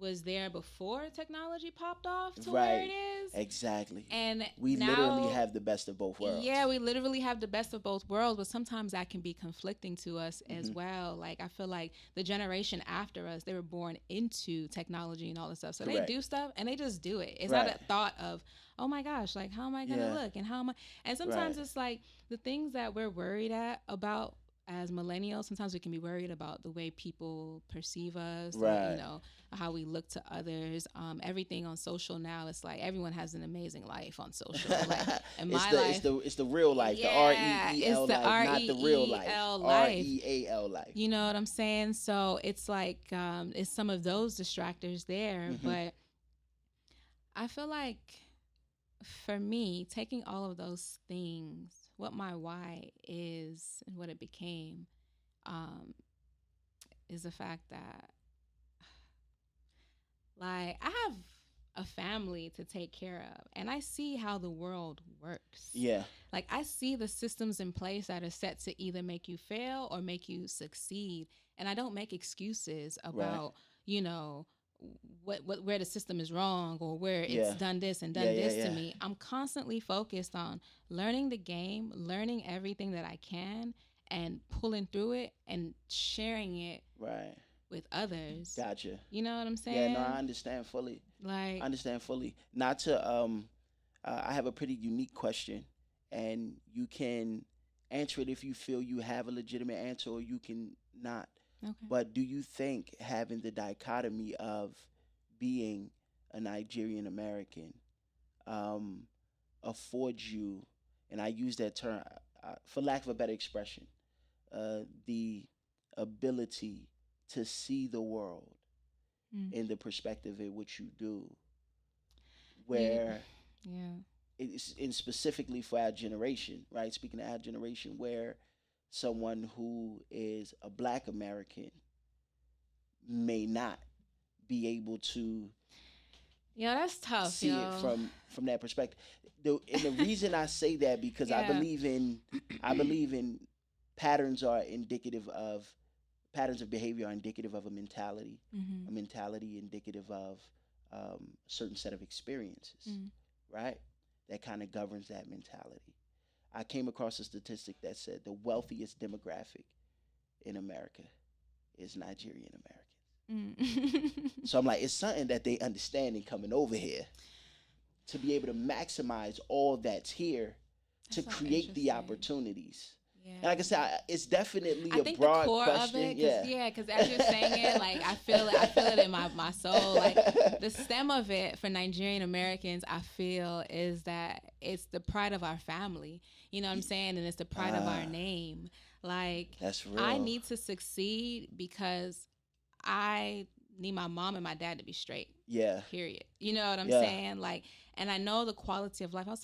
was there before technology popped off to where
Right.
it is.
Exactly.
And
We
now,
literally have the best of both worlds.
yeah, we literally have the best of both worlds, but sometimes that can be conflicting to us as
Mhm.
well. Like, I feel like the generation after us, they were born into technology and all this stuff. So
Correct.
they do stuff and they just do it. It's
Right.
not a thought of, oh my gosh, like, how am I going to
Yeah.
look? And how am I? And sometimes
Right.
it's like the things that we're worried about as millennials, sometimes we can be worried about the way people perceive us,
Right.
you know, how we look to others. Everything on social now, it's like everyone has an amazing life on social. Like, in my life,
it's the real life,
yeah,
the
it's
REEL
the
life, not the real life.
REEL life.
REAL life.
You know what I'm saying? So it's like it's some of those distractors there,
Mhm.
but I feel like for me, taking all of those things, what my why is and what it became, um, is the fact that, like, I have a family to take care of, and I see how the world works.
Yeah.
Like, I see the systems in place that are set to either make you fail or make you succeed, and I don't make excuses about, you know, what where the system is wrong or where
Yeah.
it's done this and done
Yeah, yeah,
this to
yeah.
me. I'm constantly focused on learning the game, learning everything that I can, and pulling through it and sharing it
Right.
with others.
Gotcha.
You know what I'm
Yeah,
saying?
no, I understand fully.
Like,
I understand fully. Not to I have a pretty unique question, and you can answer it if you feel you have a legitimate answer, or you can not.
okay.
But do you think having the dichotomy of being a Nigerian American um, affords you, and I use that term for lack of a better expression, the ability to see the world
Mm.
in the perspective in which you do,
You-
where
yeah.
it's and specifically for our generation, right? Speaking of our generation, where someone who is a Black American may not be able to
Yo, that's tough,
see
yo.
it from that perspective. And the reason I say that because I
Yeah.
believe in patterns are indicative of patterns of behavior are indicative of a mentality indicative of a certain set of experiences,
Mm.
right? That kind of governs that mentality. I came across a statistic that said the wealthiest demographic in America is Nigerian American.
Mm.
So I'm like, it's something that they understand in coming over here to be able to maximize all that's here to
That's so
create the
interesting.
opportunities.
Yeah.
And like I said, it's definitely
I
a
think
broad
the core
question.
of it, because as you're saying it, like I feel it in my soul. Like the stem of it for Nigerian Americans, I feel is that it's the pride of our family. You know what I'm saying? And it's the pride of our name. Like
That's real.
I need to succeed because I need my mom and my dad to be straight.
Yeah.
Period. You know what I'm
Yeah.
saying? Like, and I know the quality of life. I was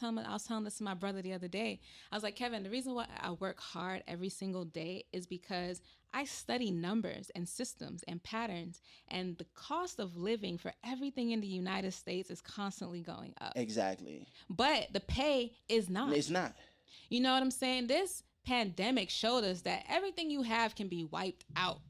telling this to my brother the other day. I was like, Kevin, the reason why I work hard every single day is because I study numbers and systems and patterns, and the cost of living for everything in the United States is constantly going up.
Exactly.
But the pay is not.
It's not.
You know what I'm saying? This pandemic showed us that everything you have can be wiped out.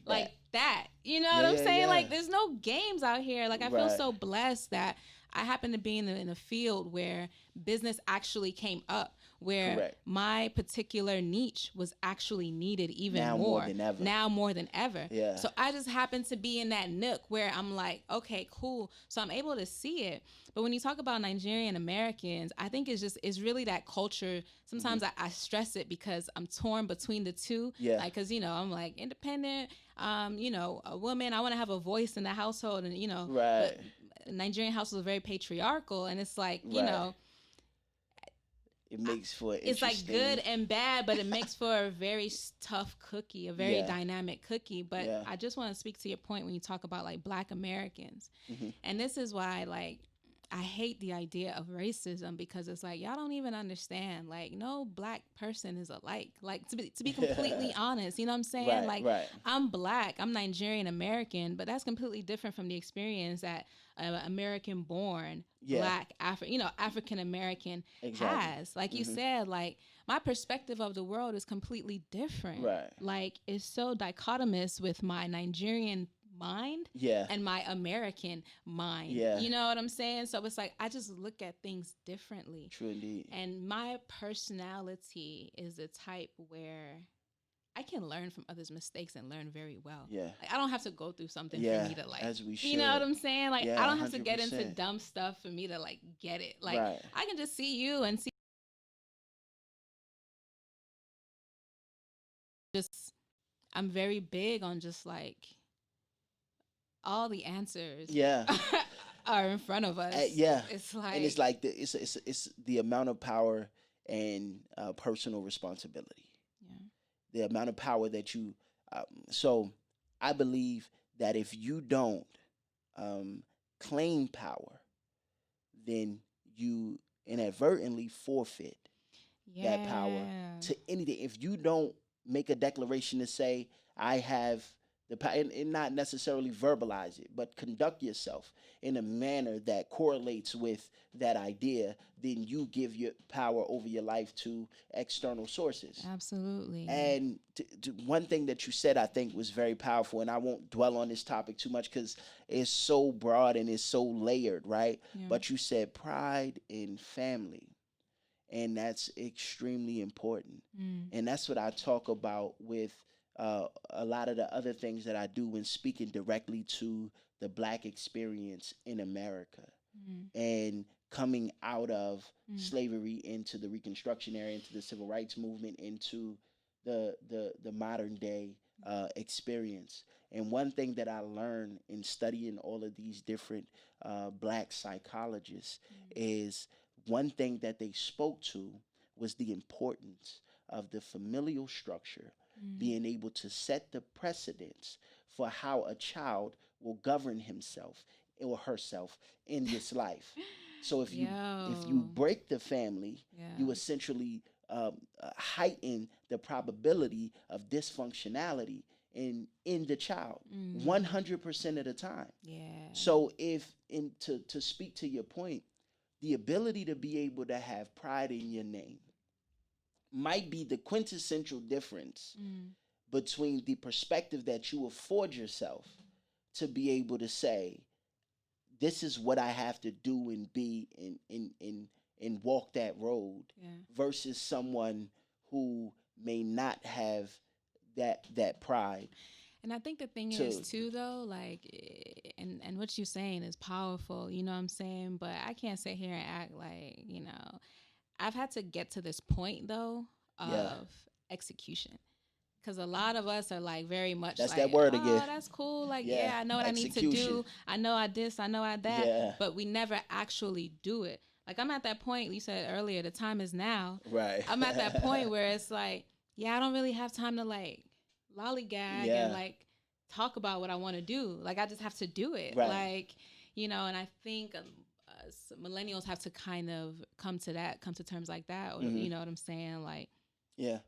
Like
that. You know
Yeah,
what I'm
yeah,
saying?
yeah.
Like, there's no games out here. Like, I feel
Right.
so blessed that I happen to be in a field where business actually came up, where
Correct.
my particular niche was actually needed even
Now more than ever.
Now more than ever.
Yeah.
So I just happen to be in that nook where I'm like, okay, cool. So I'm able to see it. But when you talk about Nigerian Americans, I think it's really that culture. Sometimes I stress it because I'm torn between the two.
Yeah.
Like, cause I'm like independent, a woman, I want to have a voice in the household, and
Right.
but Nigerian households are very patriarchal, and it's like,
Right. It makes for
it's like good and bad, but it makes for a very tough cookie, a very
Yeah.
dynamic cookie. But
Yeah.
I just want to speak to your point when you talk about like Black Americans.
Mhm.
And this is why, like, I hate the idea of racism, because it's like, y'all don't even understand. Like, no Black person is alike. Like, to be completely honest, you know what I'm saying?
Right,
Like,
right.
I'm Black, I'm Nigerian American, but that's completely different from the experience that American born
Yeah.
Black African American
Exactly.
has. Like you
Mhm.
said, like, my perspective of the world is completely different.
Right.
Like, it's so dichotomous with my Nigerian mind
Yeah.
and my American mind.
Yeah.
You know what I'm saying? So it's like I just look at things differently.
True indeed.
And my personality is the type where I can learn from others' mistakes and learn very well.
Yeah.
Like I don't have to go through something
Yeah.
for me to like,
As we
you know what
should.
I'm saying? Like
Yeah.
I don't have to get into
100%.
dumb stuff for me to like get it. Like
Right.
I can just see you and see just I'm very big on just like all the answers
Yeah.
are in front of us.
Yeah.
It's like
And it's like it's the amount of power and personal responsibility.
yeah.
The amount of power that you. So I believe that if you don't um, claim power, then you inadvertently forfeit that power
Yeah.
to anything. If you don't make a declaration to say, I have the power, and not necessarily verbalize it, but conduct yourself in a manner that correlates with that idea, then you give your power over your life to external sources.
Absolutely.
And one thing that you said, I think, was very powerful, and I won't dwell on this topic too much because it's so broad and it's so layered, right?
Yeah.
But you said pride in family, and that's extremely important. And that's what I talk about with a lot of the other things that I do when speaking directly to the Black experience in America and coming out of slavery into the Reconstruction era, into the Civil Rights Movement, into the modern day experience. And one thing that I learned in studying all of these different Black psychologists is one thing that they spoke to was the importance of the familial structure being able to set the precedence for how a child will govern himself or herself in this life. So if you break the family, you essentially heighten the probability of dysfunctionality in the child 100% of the time.
Yeah.
So to speak to your point, the ability to be able to have pride in your name might be the quintessential difference between the perspective that you afford yourself to be able to say, this is what I have to do and be and walk that road versus someone who may not have that pride.
And I think the thing is too, though, like, and what you're saying is powerful, you know what I'm saying? But I can't sit here and act like, you know, I've had to get to this point though of execution. Because a lot of us are like very much
that's
like,
that word
oh,
again.
that's cool. Like, yeah, I know what
execution.
I need to do. I know I this, I know I that.
Yeah.
But we never actually do it. Like, I'm at that point, you said earlier, the time is now.
Right.
I'm at that point where it's like, yeah, I don't really have time to like lollygag and like talk about what I want to do. Like, I just have to do it.
Right.
Like, you know, and I think millennials have to kind of come to terms like that. Or, you know what I'm saying? Like,
yeah.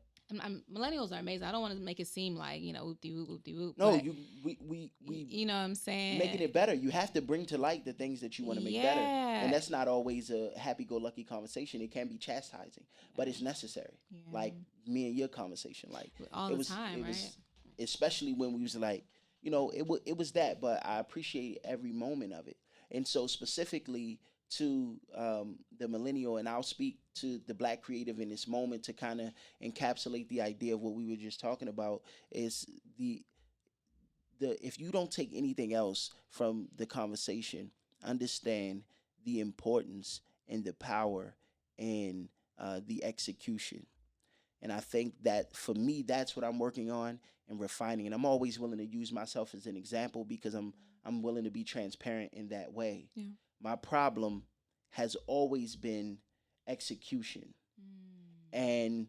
Millennials are amazing. I don't want to make it seem like, you know, whoop-de-whoop.
No, we
you know what I'm saying?
Making it better. You have to bring to light the things that you want to make better. And that's not always a happy-go-lucky conversation. It can be chastising, but it's necessary. Like me and your conversation. Like
all the time, right?
Especially when we was like, you know, it was that, but I appreciate every moment of it. And so specifically to the millennial, and I'll speak to the Black creative in this moment to kind of encapsulate the idea of what we were just talking about, is the if you don't take anything else from the conversation, understand the importance and the power and the execution. And I think that for me, that's what I'm working on and refining. And I'm always willing to use myself as an example because I'm willing to be transparent in that way.
Yeah.
My problem has always been execution. And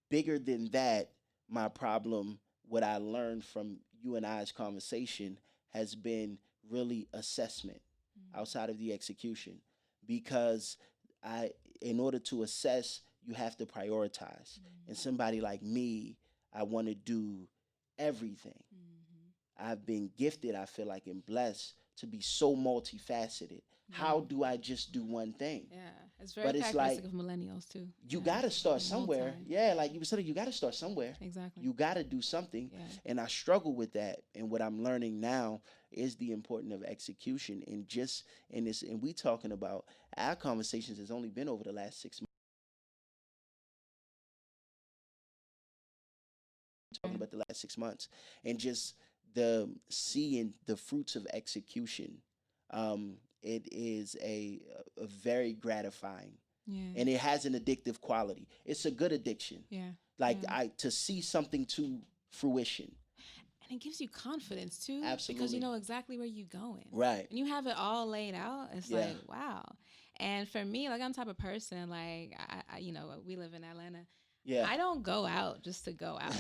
bigger than that, my problem, what I learned from you and I's conversation, has been really assessment outside of the execution. Because in order to assess, you have to prioritize. And somebody like me, I want to do everything. I've been gifted, I feel like, and blessed to be so multifaceted.
Yeah.
How do I just do one thing?
Yeah. It's very
But it's like
characteristic of millennials too.
you
Yeah.
got to start somewhere.
Multi.
Yeah, like you were saying, you got to start somewhere.
Exactly.
You got to do something.
Yeah.
And I struggle with that. And what I'm learning now is the importance of execution. And just in this, and we talking about our conversations has only been over the last 6 months. Talking about the last 6 months, and just the seeing the fruits of execution. It is a very gratifying,
Yeah.
and it has an addictive quality. It's a good addiction.
Yeah.
Like
Yeah.
I to see something to fruition.
And it gives you confidence too. Because
Absolutely.
you know exactly where you're going.
Right.
And you have it all laid out. It's
Yeah.
like, wow. And for me, like I'm the type of person, like you know, we live in Atlanta.
Yeah.
I don't go out just to go out.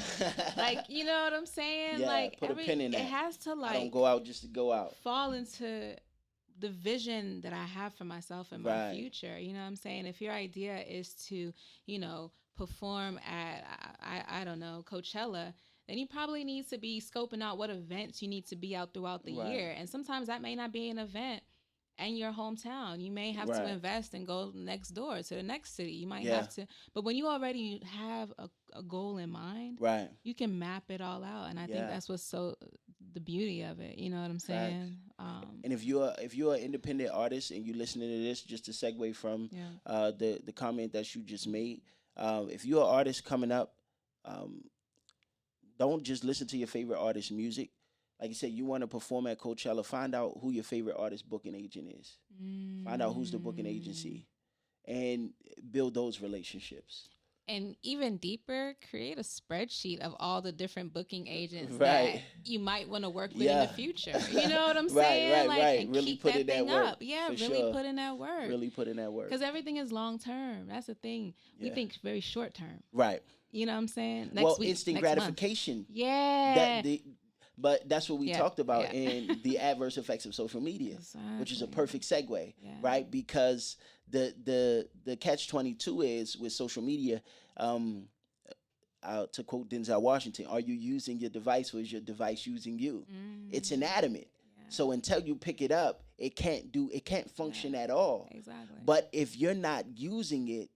Like, you know what I'm saying?
Yeah,
Like
put a pin in
it
that.
has to
I don't
like
go out just to go out.
fall into the vision that I have for myself and my future. You know what I'm saying? If your idea is to, you know, perform at I don't know, Coachella, then you probably need to be scoping out what events you need to be out throughout the year. And sometimes that may not be an event in your hometown. You may have to invest and go next door to the next city. You might have to, but when you already have a goal in mind, you can map it all out. And I think that's what's so the beauty of it. You know what I'm saying?
And if you're an independent artist and you're listening to this, just to segue from the comment that you just made, if you're an artist coming up, don't just listen to your favorite artist's music. Like you said, you want to perform at Coachella, find out who your favorite artist booking agent is. Find out who's the booking agency and build those relationships.
And even deeper, create a spreadsheet of all the different booking agents that you might want to work with in the future. You know what I'm saying? And
really
keep
put
that
in
thing
that work.
up. Yeah, really put in that work.
Really put in that work.
Because everything is long term. That's the thing. We think very short term.
Right.
You know what I'm saying?
Next week, instant gratification.
Month. Yeah.
But that's what we talked about in the adverse effects of social media, which is a perfect segue, right? Because the catch-22 is with social media, to quote Denzel Washington, are you using your device or is your device using you? It's inanimate. So until you pick it up, it can't function at all.
Exactly.
But if you're not using it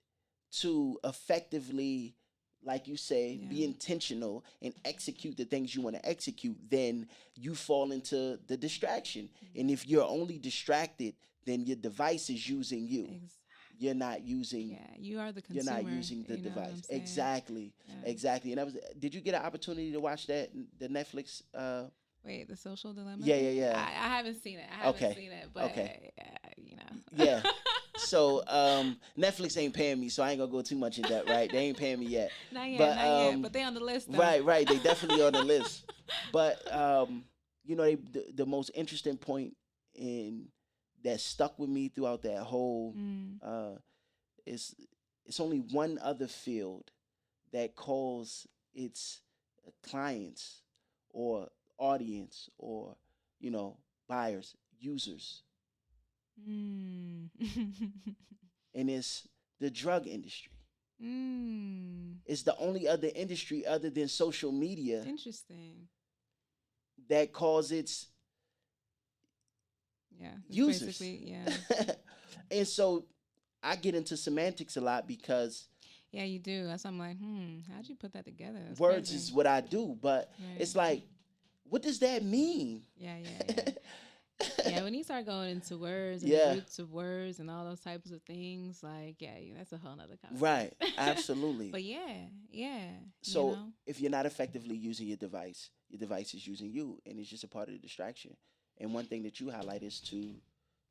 to effectively, like you say, be intentional and execute the things you want to execute, then you fall into the distraction. And if you're only distracted, then your device is using you. You're not using.
Yeah, you are the consumer.
You're not using the device. Exactly. And did you get an opportunity to watch the Netflix?
Wait, The Social Dilemma?
Yeah.
I haven't seen it. I haven't seen it, but you know.
Yeah. So Netflix ain't paying me, so I ain't gonna go too much in depth, right? They ain't paying me yet.
Not yet, but they on the list though.
Right. They definitely on the list. But you know, the most interesting point in that stuck with me throughout that whole it's only one other field that calls its clients or audience or, you know, buyers, users. And it's the drug industry. It's the only other industry other than social media.
Interesting.
That calls its users. And so I get into semantics a lot because
you do. That's I'm like, how'd you put that together? That's
words
crazy.
is what I do, but it's like, what does that mean?
Yeah. When you start going into words and the roots of words and all those types of things, like, that's a whole nother conversation.
Right, absolutely.
But
So if you're not effectively using your device is using you, and it's just a part of the distraction. And one thing that you highlight is to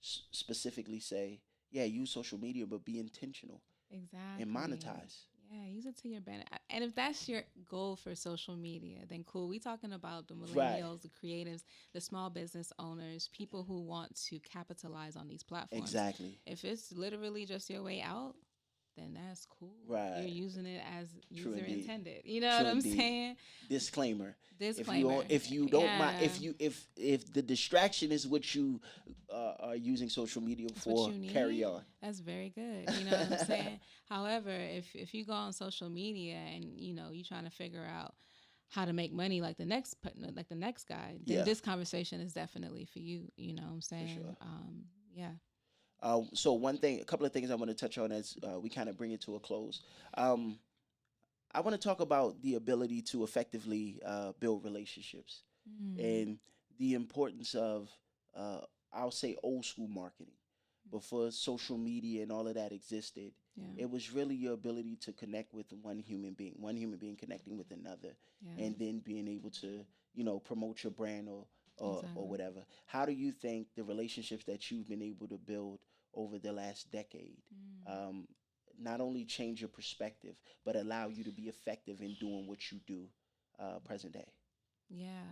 specifically say, use social media, but be intentional.
Exactly.
And monetize.
Yeah, use it to your benefit. And if that's your goal for social media, then cool. We talking about the millennials, the creatives, the small business owners, people who want to capitalize on these platforms.
Exactly.
If it's literally just your way out, then that's cool.
Right.
You're using it as
True
user
indeed.
intended. You know what I'm saying? Disclaimer.
If you don't mind, if the distraction is what you are using social media for, carry on.
That's very good. You know what I'm saying? However, if you go on social media and you know you're trying to figure out how to make money like the next guy, then this conversation is definitely for you. You know what I'm saying?
sure.
Yeah.
So a couple of things I want to touch on as we kind of bring it to a close. Um, I want to talk about the ability to effectively build relationships
Mm.
and the importance of, uh, I'll say, old school marketing. Before social media and all of that existed,
Yeah.
it was really your ability to connect with one human being connecting with another,
Yeah.
and then being able to, promote your brand or
Exactly.
whatever. How do you think the relationships that you've been able to build over the last decade
Mm.
um, not only change your perspective, but allow you to be effective in doing what you do present day?
Yeah.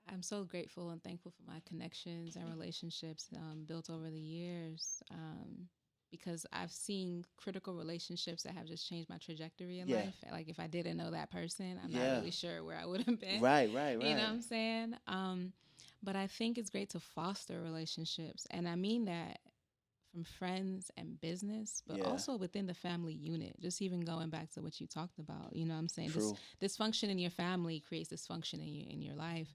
I'm so grateful and thankful for my connections and relationships built over the years, because I've seen critical relationships that have just changed my trajectory in
Yeah.
life. Like if I didn't know that person, I'm not
Yeah.
really sure where I would have been.
Right, right,
You know what
right.
I'm saying? But I think it's great to foster relationships. And I mean that from friends and business, but
Yeah.
also within the family unit. Just even going back to what you talked about, you know what I'm saying?
True.
This dysfunction in your family creates dysfunction in your life.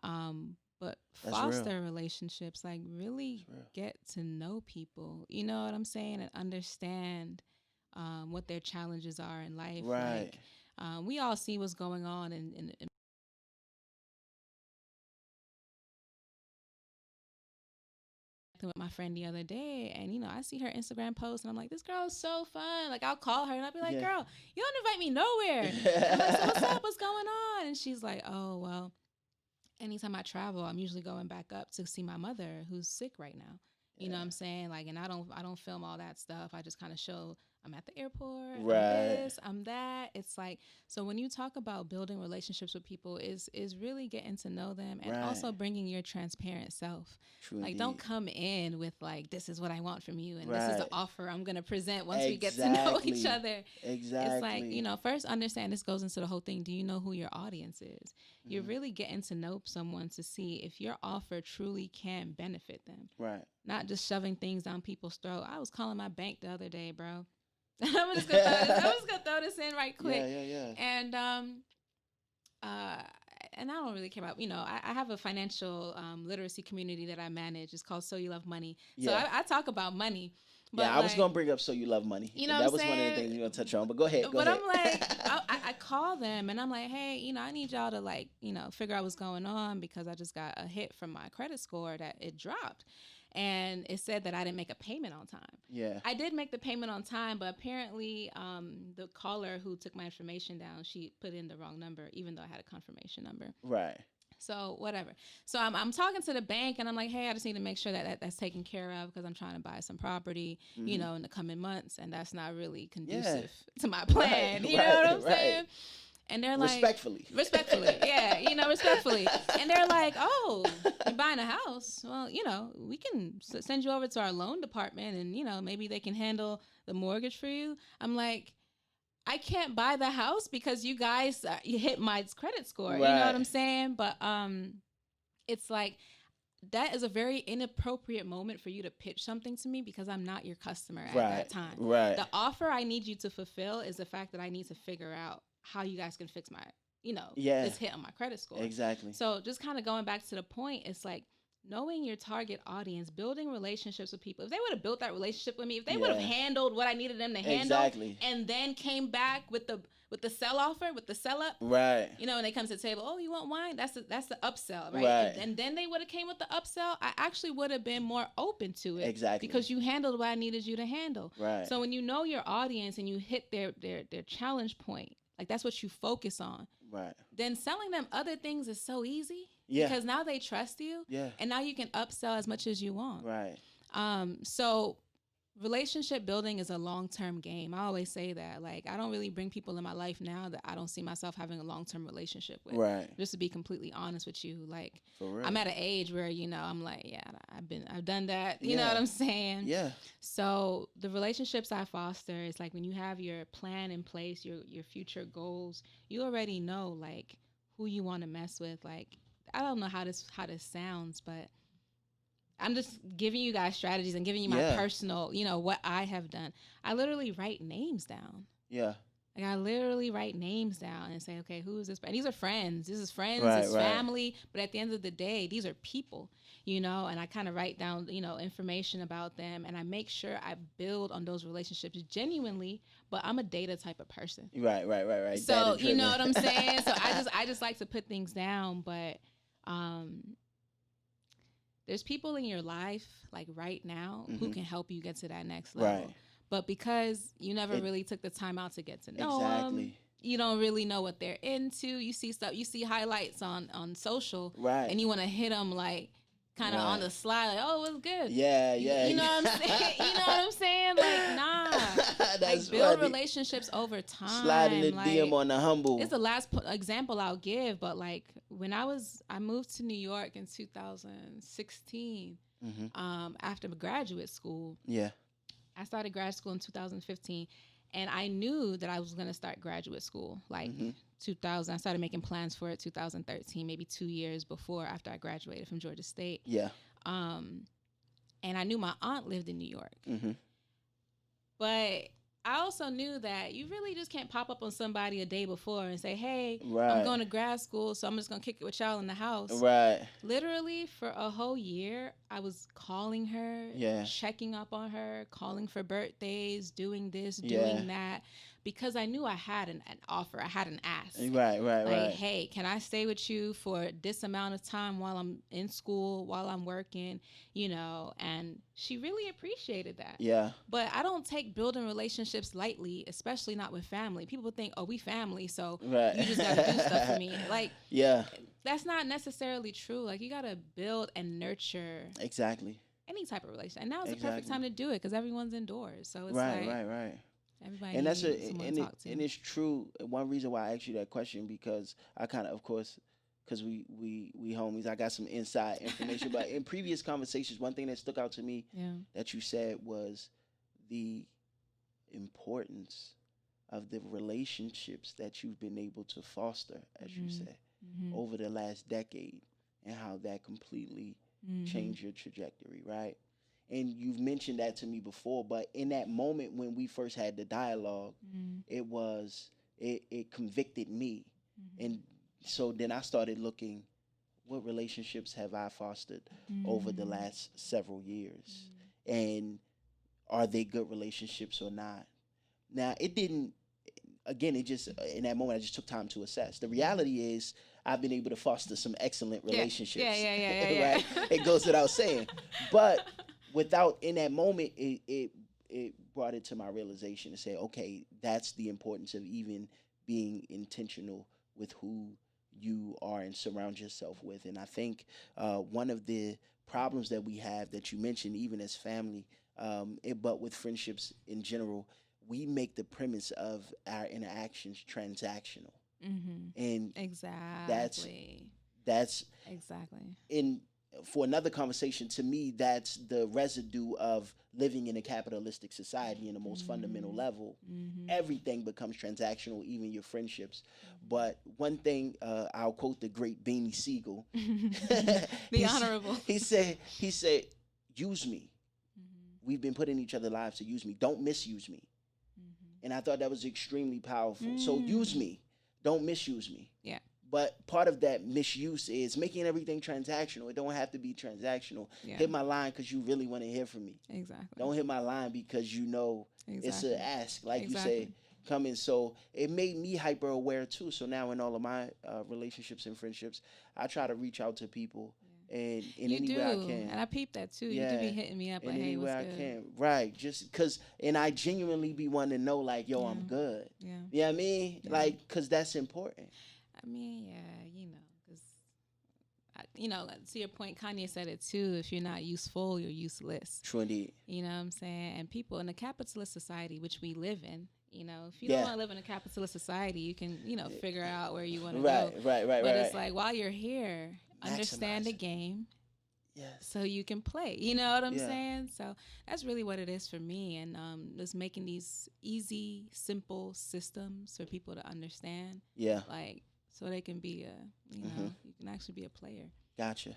But
That's real.
foster relationships, like really
That's real.
get to know people, you know what I'm saying, and understand what their challenges are in life.
Right.
Like we all see what's going on in with my friend the other day, and I see her Instagram post and I'm like, this girl is so fun. Like I'll call her and I'll be like,
Yeah.
girl, you don't invite me nowhere. I'm like, so what's up, what's going on? And she's like, oh well, anytime I travel, I'm usually going back up to see my mother who's sick right now. You know what I'm saying? Like, and I don't film all that stuff. I just kind of show I'm at the airport, I'm
Right.
this, I'm that. It's like, so when you talk about building relationships with people, is really getting to know them and
Right.
also bringing your transparent self.
True
Like,
indeed.
don't come in with like, this is what I want from you and this is the
Right.
offer I'm gonna present once we get to know each
Exactly.
other. It's like,
Exactly.
first understand, this goes into the whole thing. Do you know who your audience is? You're
Mhm.
really getting to know someone to see if your offer truly can benefit them.
Right.
Not just shoving things down people's throat. I was calling my bank the other day, bro. I'm just gonna throw this in right quick.
Yeah, yeah, yeah.
And uh and I don't really care about, I have a financial literacy community that I manage. It's called So You Love Money. So
Yeah.
I talk about money. But
Yeah, I was gonna bring up So You Love Money.
you know
That
what I'm
was one of the
saying?
things you're gonna touch on. But go ahead. Go
But
ahead.
I'm like, I call them and I'm like, hey, I need y'all to like, figure out what's going on because I just got a hit from my credit score that it dropped. And it said that I didn't make a payment on time.
Yeah.
I did make the payment on time, but apparently the caller who took my information down, she put in the wrong number, even though I had a confirmation number.
Right.
So whatever. So I'm talking to the bank and I'm like, hey, I just need to make sure that's taken care of because I'm trying to buy some property,
Mhm.
In the coming months, and that's not really conducive to my plan.
Right,
You know what I'm
right.
saying? And they're like,
Respectfully.
yeah, respectfully. And they're like, oh, you're buying a house. Well, we can send you over to our loan department and, maybe they can handle the mortgage for you. I'm like, I can't buy the house because you guys you hit my credit score.
Right.
You know what I'm saying? But it's like that is a very inappropriate moment for you to pitch something to me because I'm not your customer at that time.
Right.
The offer I need you to fulfill is the fact that I need to figure out how you guys can fix my, this hit on my credit score.
Exactly.
So just kind of going back to the point, it's like knowing your target audience, building relationships with people. If they would have built that relationship with me, if they would have handled what I needed them to handle, and then came back with the sell offer, with the sell up,
right?
And they come to the table, oh, you want wine? That's the upsell, right?
Right.
And then they would have came with the upsell. I actually would have been more open to it,
exactly,
because you handled what I needed you to handle.
Right.
So when you know your audience and you hit their challenge point, like that's what you focus on.
Right.
Then selling them other things is so easy.
Yeah.
Because now they trust you.
Yeah.
And now you can upsell as much as you want.
Right.
So relationship building is a long-term game. I always say that. Like, I don't really bring people in my life now that I don't see myself having a long-term relationship with.
Right.
Just to be completely honest with you. Like,
for real.
I'm at an age where, I'm like, yeah, I've done that. You know what I'm saying?
Yeah.
So the relationships I foster is like when you have your plan in place, your future goals, you already know like who you want to mess with. Like, I don't know how this sounds, but I'm just giving you guys strategies and giving you my personal, what I have done. I literally write names down.
Yeah.
Like I literally write names down and say, okay, who is this? And these are friends. This is friends.
Right,
It's
right.
family. But at the end of the day, these are people, you know. And I kind of write down, you know, information about them, and I make sure I build on those relationships genuinely. But I'm a data type of person.
Right.
So you know
Data-driven.
what I'm saying. So I just like to put things down. But there's people in your life like right now who can help you get to that next level.
Right.
But because you never really took the time out to get to know them,
Exactly.
you don't really know what they're into. You see stuff, you see highlights on social,
Right.
and you want to hit them like kind of on the slide, like, oh, it was good.
Yeah.
You know what I'm saying? You know what I'm saying? Like, nah.
That's
like build
funny.
relationships over time.
Sliding the
like,
DM on the humble.
It's the last example I'll give, but like when I moved to New York in 2016, after graduate school.
Yeah.
I started grad school in 2015, and I knew that I was going to start graduate school like 2000. I started making plans for it 2013, maybe 2 years before after I graduated from Georgia State.
Yeah.
And I knew my aunt lived in New York. But I also knew that you really just can't pop up on somebody a day before and say, hey, I'm going to grad school, so I'm just going to kick it with y'all in the house.
Right.
Literally, for a whole year, I was calling her, checking up on her, calling for birthdays, doing this, doing that, because I knew I had an offer. I had an ask.
Right.
Hey, can I stay with you for this amount of time while I'm in school, while I'm working, you know? And she really appreciated that.
Yeah.
But I don't take building relationships lightly, especially not with family. People think, oh, we family, so you just got to do stuff for me. Like, that's not necessarily true. Like, you got to build and nurture any type of relationship. And now is the perfect time to do it because everyone's indoors. So it's
right.
Everybody
and that's
needs someone to talk to.
And it's true. One reason why I asked you that question, because I kind of course, because we homies, I got some inside information. But in previous conversations, one thing that stuck out to me that you said was the importance of the relationships that you've been able to foster, as you said, over the last decade, and how that completely changed your trajectory, right? And you've mentioned that to me before, but in that moment when we first had the dialogue, it convicted me. And so then I started looking, what relationships have I fostered over the last several years? And are they good relationships or not? Now, it didn't, again, it just, in that moment, I just took time to assess. The reality is I've been able to foster some excellent relationships.
Yeah.
Right? It goes without saying. But without, in that moment, it brought it to my realization to say, okay, that's the importance of even being intentional with who you are and surround yourself with. And I think one of the problems that we have that you mentioned, even as family, but with friendships in general, we make the premise of our interactions transactional. And that's
exactly
in for another conversation. To me, that's the residue of living in a capitalistic society in the most fundamental level. Everything becomes transactional, even your friendships. But one thing, I'll quote the great Beanie Siegel.
The honorable.
He said, use me. We've been put in each other's lives to use me. Don't misuse me. And I thought that was extremely powerful. So use me. Don't misuse me.
Yeah.
But part of that misuse is making everything transactional. It don't have to be transactional. Hit my line because you really want to hear from me.
Exactly.
Don't hit my line because you know it's an ask, like you say, coming. So it made me hyper aware too. So now in all of my relationships and friendships, I try to reach out to people and in any way I can.
And I peep that too. You do be hitting me up like, hey, what's good?
Can. Right. Just because, and I genuinely be wanting to know like, yo, I'm good.
Yeah.
You know what I mean? Yeah. Like, because that's important.
I mean, because, to your point, Kanye said it too. If you're not useful, you're useless.
True indeed.
You know what I'm saying? And people in a capitalist society, which we live in, if you don't want to live in a capitalist society, you can, figure out where you want to go.
Right.
But it's like, while you're here, understand the game.
Yes.
So you can play. You know what I'm saying? So that's really what it is for me. And just making these easy, simple systems for people to understand.
Yeah.
Like, so they can be you can actually be a player.
Gotcha.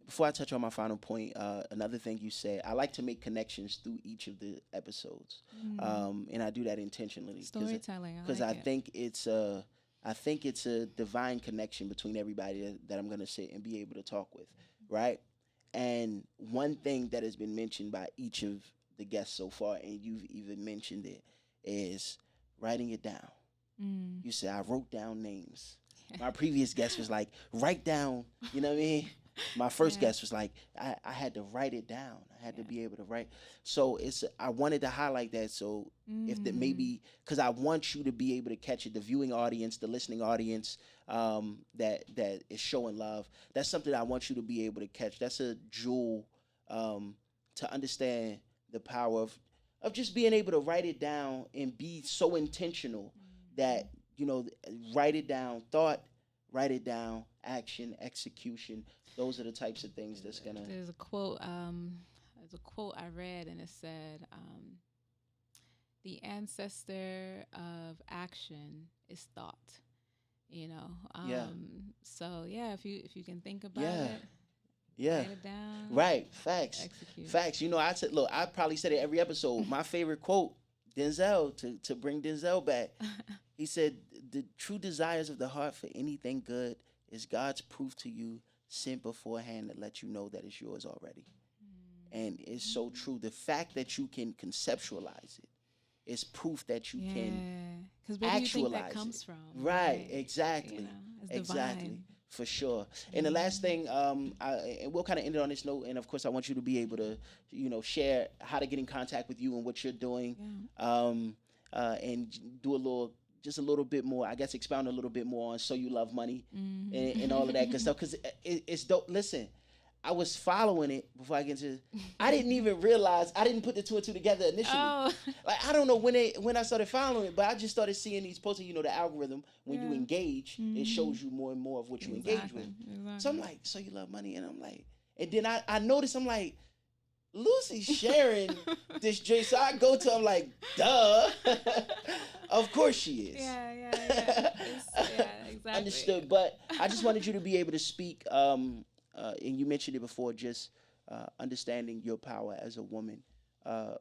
before I touch on my final point, another thing you said, I like to make connections through each of the episodes, and I do that intentionally
Storytelling.
because
I
I
like it.
think it's a divine connection between everybody that I'm gonna sit and be able to talk with, right? And one thing that has been mentioned by each of the guests so far, and you've even mentioned it, is writing it down.
Mm.
You said I wrote down names. My previous guest was like, write down, you know what I mean? My first
Yeah.
guest was like, I had to write it down. I had to
Yeah.
be able to write. So I wanted to highlight that. So if that maybe, because I want you to be able to catch it, the viewing audience, the listening audience, that is showing love. That's something I want you to be able to catch. That's a jewel, to understand the power of just being able to write it down and be so intentional that write it down, thought, write it down, action, execution. Those are the types of things that's gonna.
There's a quote I read, and it said, "The ancestor of action is thought." You know.
Yeah.
So yeah, if you can think about
Yeah.
it,
Yeah.
write it down,
Right. Facts.
execute.
Facts. I said, look, I probably said it every episode. My favorite quote, Denzel, to bring Denzel back. He said, "The true desires of the heart for anything good is God's proof to you sent beforehand to let you know that it's yours already." And it's so true. The fact that you can conceptualize it is proof that you can
Because where do you think that
actualize
comes
it.
from?
Right, exactly.
You know, it's
Exactly.
divine.
For sure. And the last thing, and we'll kind of end it on this note. And of course, I want you to be able to, share how to get in contact with you and what you're doing, and do just a little bit more. I guess expound a little bit more on "So You Love Money" and all of that good stuff. Because it's dope. Listen, I was following it before I get into. I didn't even realize I didn't put the two and two together initially.
Oh.
Like I don't know when I started following it, but I just started seeing these posts. The algorithm when you engage, it shows you more and more of what you engage with.
Exactly.
So I'm like, "So you love money," and I'm like, and then I noticed I'm like, Lucy's sharing this drink, so I go to. I'm like, duh, of course she is.
Yeah, exactly.
Understood, but I just wanted you to be able to speak. And you mentioned it before, just understanding your power as a woman.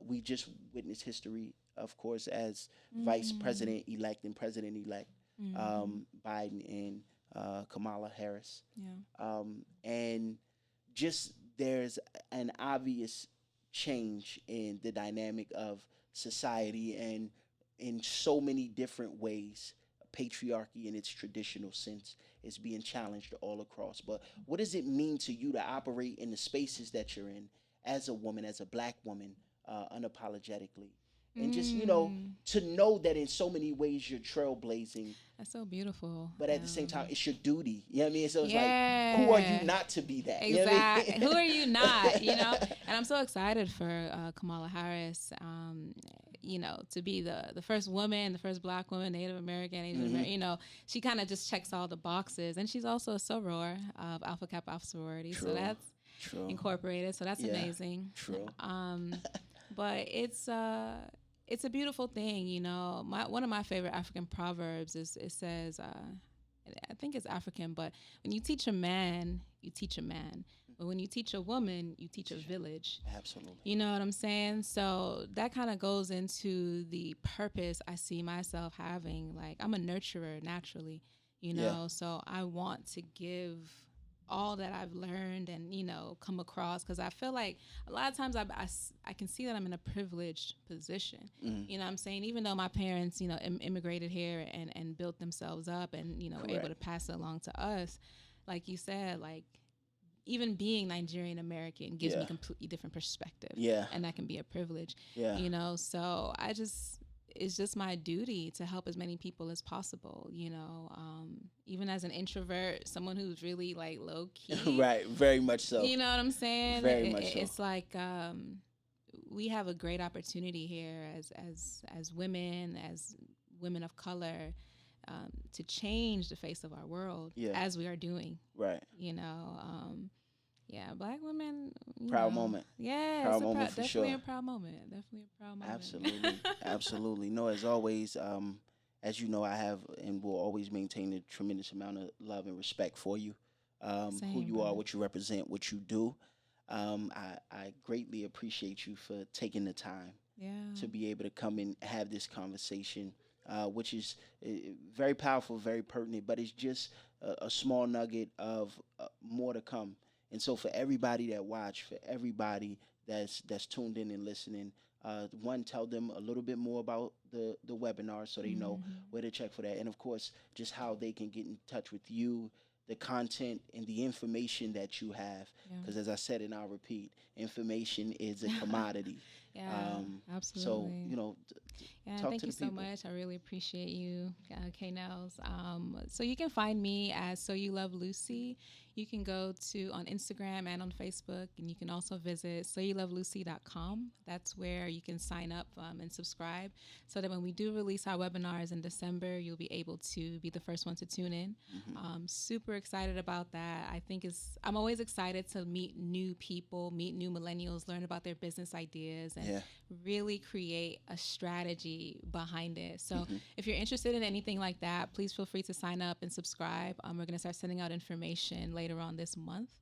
We just witnessed history, of course, as Vice President-elect and President-elect Biden and Kamala Harris.
Yeah.
And just there's an obvious change in the dynamic of society and in so many different ways. Patriarchy in its traditional sense is being challenged all across. But what does it mean to you to operate in the spaces that you're in as a woman, as a black woman, unapologetically? And just, to know that in so many ways you're trailblazing.
That's so beautiful.
But at the same time, it's your duty. You know what I mean? So it's
Yeah.
like, who are you not to be that?
Exactly.
You know what I mean?
Who are you not? And I'm so excited for Kamala Harris. To be the first woman, the first black woman, Native American, Asian American. She kind of just checks all the boxes, and she's also a soror of Alpha Kappa Alpha sorority,
True.
so that's
True.
incorporated. So that's amazing.
True.
But it's a beautiful thing. One of my favorite African proverbs it says, I think it's African, but when you teach a man, you teach a man. But when you teach a woman, you teach a village.
Absolutely.
You know what I'm saying? So that kind of goes into the purpose I see myself having. Like, I'm a nurturer naturally, so I want to give all that I've learned and, come across, because I feel like a lot of times I can see that I'm in a privileged position. You know what I'm saying? Even though my parents, immigrated here and built themselves up and, were able to pass it along to us, like you said, like, even being Nigerian American gives me a completely different perspective. Yeah. And that can be a privilege. Yeah. So it's just my duty to help as many people as possible, even as an introvert, someone who's really like low key.
Right. Very much so.
You know what I'm saying?
Very much so.
It's like, we have a great opportunity here as women, as women of color, to change the face of our world as we are doing.
Right.
Black women.
Proud moment.
Yeah,
proud moment for
definitely
sure.
A proud moment. Definitely a proud moment.
Absolutely. Absolutely. No, as always, as you know, I have and will always maintain a tremendous amount of love and respect for you. who
Same,
you are,
brother.
what you represent, what you do. I greatly appreciate you for taking the time
Yeah.
to be able to come and have this conversation, which is very powerful, very pertinent, but it's just a small nugget of more to come. And so, for everybody that watch, for everybody that's tuned in and listening, one, tell them a little bit more about the webinar so they know
Hmm.
where to check for that, and of course, just how they can get in touch with you, the content and the information that you have. Because as I said, and I'll repeat, information is a
Yeah.
commodity.
Yeah,
So
absolutely. Yeah,
talk
thank
to
you
the
so
people.
much. I really appreciate you, Nellz. So you can find me as So You Love Lucy. You can go to on Instagram and on Facebook, and you can also visit soyoulovelucy.com. That's where you can sign up and subscribe, so that when we do release our webinars in December, you'll be able to be the first one to tune in.
Hmm.
Super excited about that. I'm always excited to meet new people, meet new millennials, learn about their business ideas, and
Yeah.
really create a strategy behind it. So
Hmm.
if you're interested in anything like that, please feel free to sign up and subscribe. We're going to start sending out information later on this month.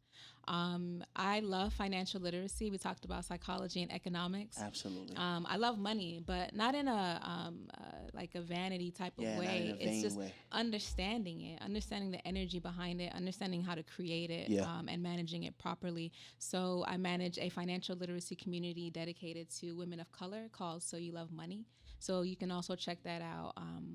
I love financial literacy. We talked about psychology and economics.
Absolutely.
I love money, but not in a like a vanity type of
Yeah, not in a
way. It's
vain
just
way.
understanding it, understanding the energy behind it, understanding how to create it,
Yeah.
and managing it properly. So I manage a financial literacy community dedicated to women of color called So You Love Money. So you can also check that out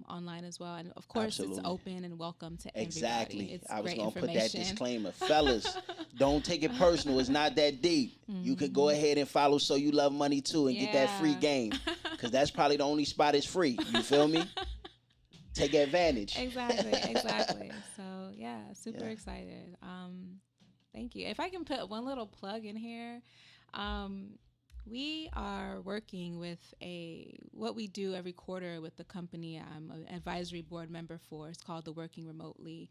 online as well. And of course, it's
Absolutely.
open and welcome to everybody.
Exactly.
It's
I was
great
gonna put that
information.
disclaimer, fellas. Don't take it personal. It's not that deep. You could go
Hmm.
ahead and follow So You Love Money too, and get that free
Yeah.
game, because that's probably the only spot is free. You feel me? Take advantage.
Exactly, exactly. So yeah, super
Yeah.
excited. Thank you. If I can put one little plug in here, um, we are working with a what we do every quarter with the company I'm an advisory board member for. It's called the Working Remotely.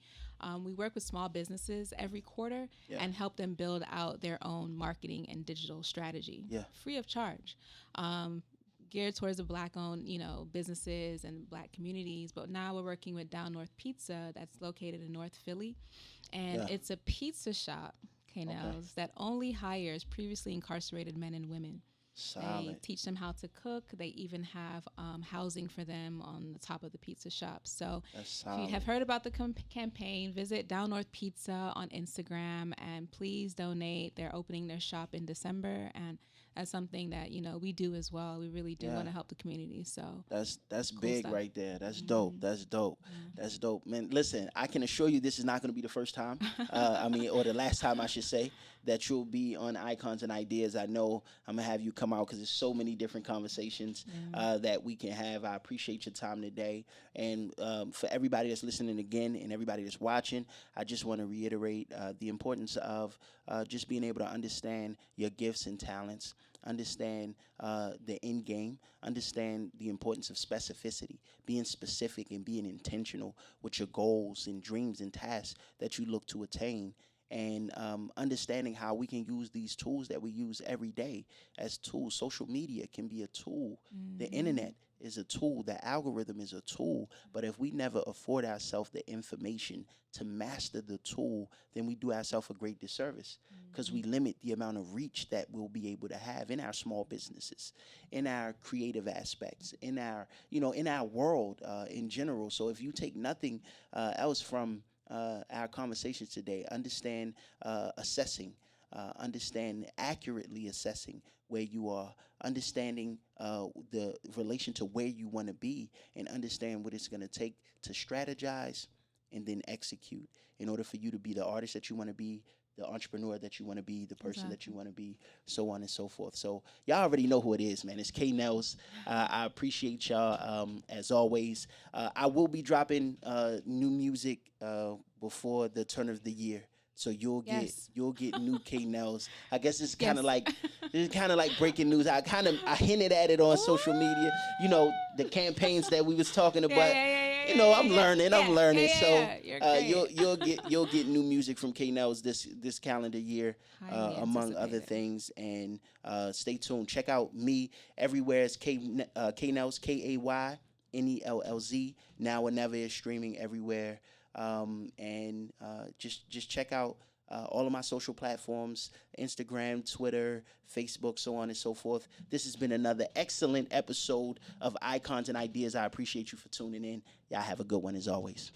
We work with small businesses every quarter
Yeah.
and help them build out their own marketing and digital strategy,
Yeah.
free of charge. Um, Geared towards the black-owned, businesses and black communities. But now we're working with Down North Pizza, that's located in North Philly, and
Yeah.
it's a pizza shop,
Okay.
Kanels, that only hires previously incarcerated men and women. They
Solid.
teach them how to cook. They even have housing for them on the top of the pizza shop. So
That's
if you have
solid.
heard about the campaign, visit Down North Pizza on Instagram and please donate. They're opening their shop in December, and that's something that we do as well. We really do
Yeah.
want to help the community. So
That's
cool
big
stuff.
right there. That's dope.
Hmm.
That's dope.
Yeah.
That's dope, man. Listen, I can assure you this is not going to be the first time. Or the last time I should say that you'll be on Icons and Ideas. I know I'm gonna have you come out because there's so many different conversations
Yeah.
that we can have. I appreciate your time today, and for everybody that's listening again and everybody that's watching, I just want to reiterate the importance of just being able to understand your gifts and talents, understand the end game, understand the importance of specificity, being specific and being intentional with your goals and dreams and tasks that you look to attain. And understanding how we can use these tools that we use every day as tools. Social media can be a tool. The
Hmm.
internet is a tool. The algorithm is a tool. But if we never afford ourselves the information to master the tool, then we do ourselves a great disservice because we
Hmm.
limit the amount of reach that we'll be able to have in our small businesses, in our creative aspects, in our world in general. So if you take nothing else from our conversations today, understand assessing, understand accurately assessing where you are, understanding the relation to where you want to be, and understand what it's going to take to strategize and then execute in order for you to be the artist that you want to be, the entrepreneur that you want to be, the person that you
Exactly.
want to be, so on and so forth. So y'all already know who it is, man. It's K Nellz. I appreciate y'all as always. I will be dropping new music before the turn of the year. So
Yes.
you'll get new K Nellz. I guess
Yes.
it's kind of like breaking news. I hinted at it on social media. You know the campaigns that we was talking
Yeah,
about.
yeah, yeah, yeah,
You
yeah,
know
yeah,
I'm
yeah,
learning. I'm
yeah, yeah,
learning.
yeah,
So
yeah. You're great.
you'll get new music from K Nellz this calendar year,
Highly
among other
anticipated.
things. And stay tuned. Check out me everywhere. It's K Nellz, KAYNELLZ. Now or Never is streaming everywhere. and just check out all of my social platforms: Instagram, Twitter, Facebook, so on and so forth. This has been another excellent episode of Icons and Ideas. I appreciate you for tuning in. Y'all have a good one as always.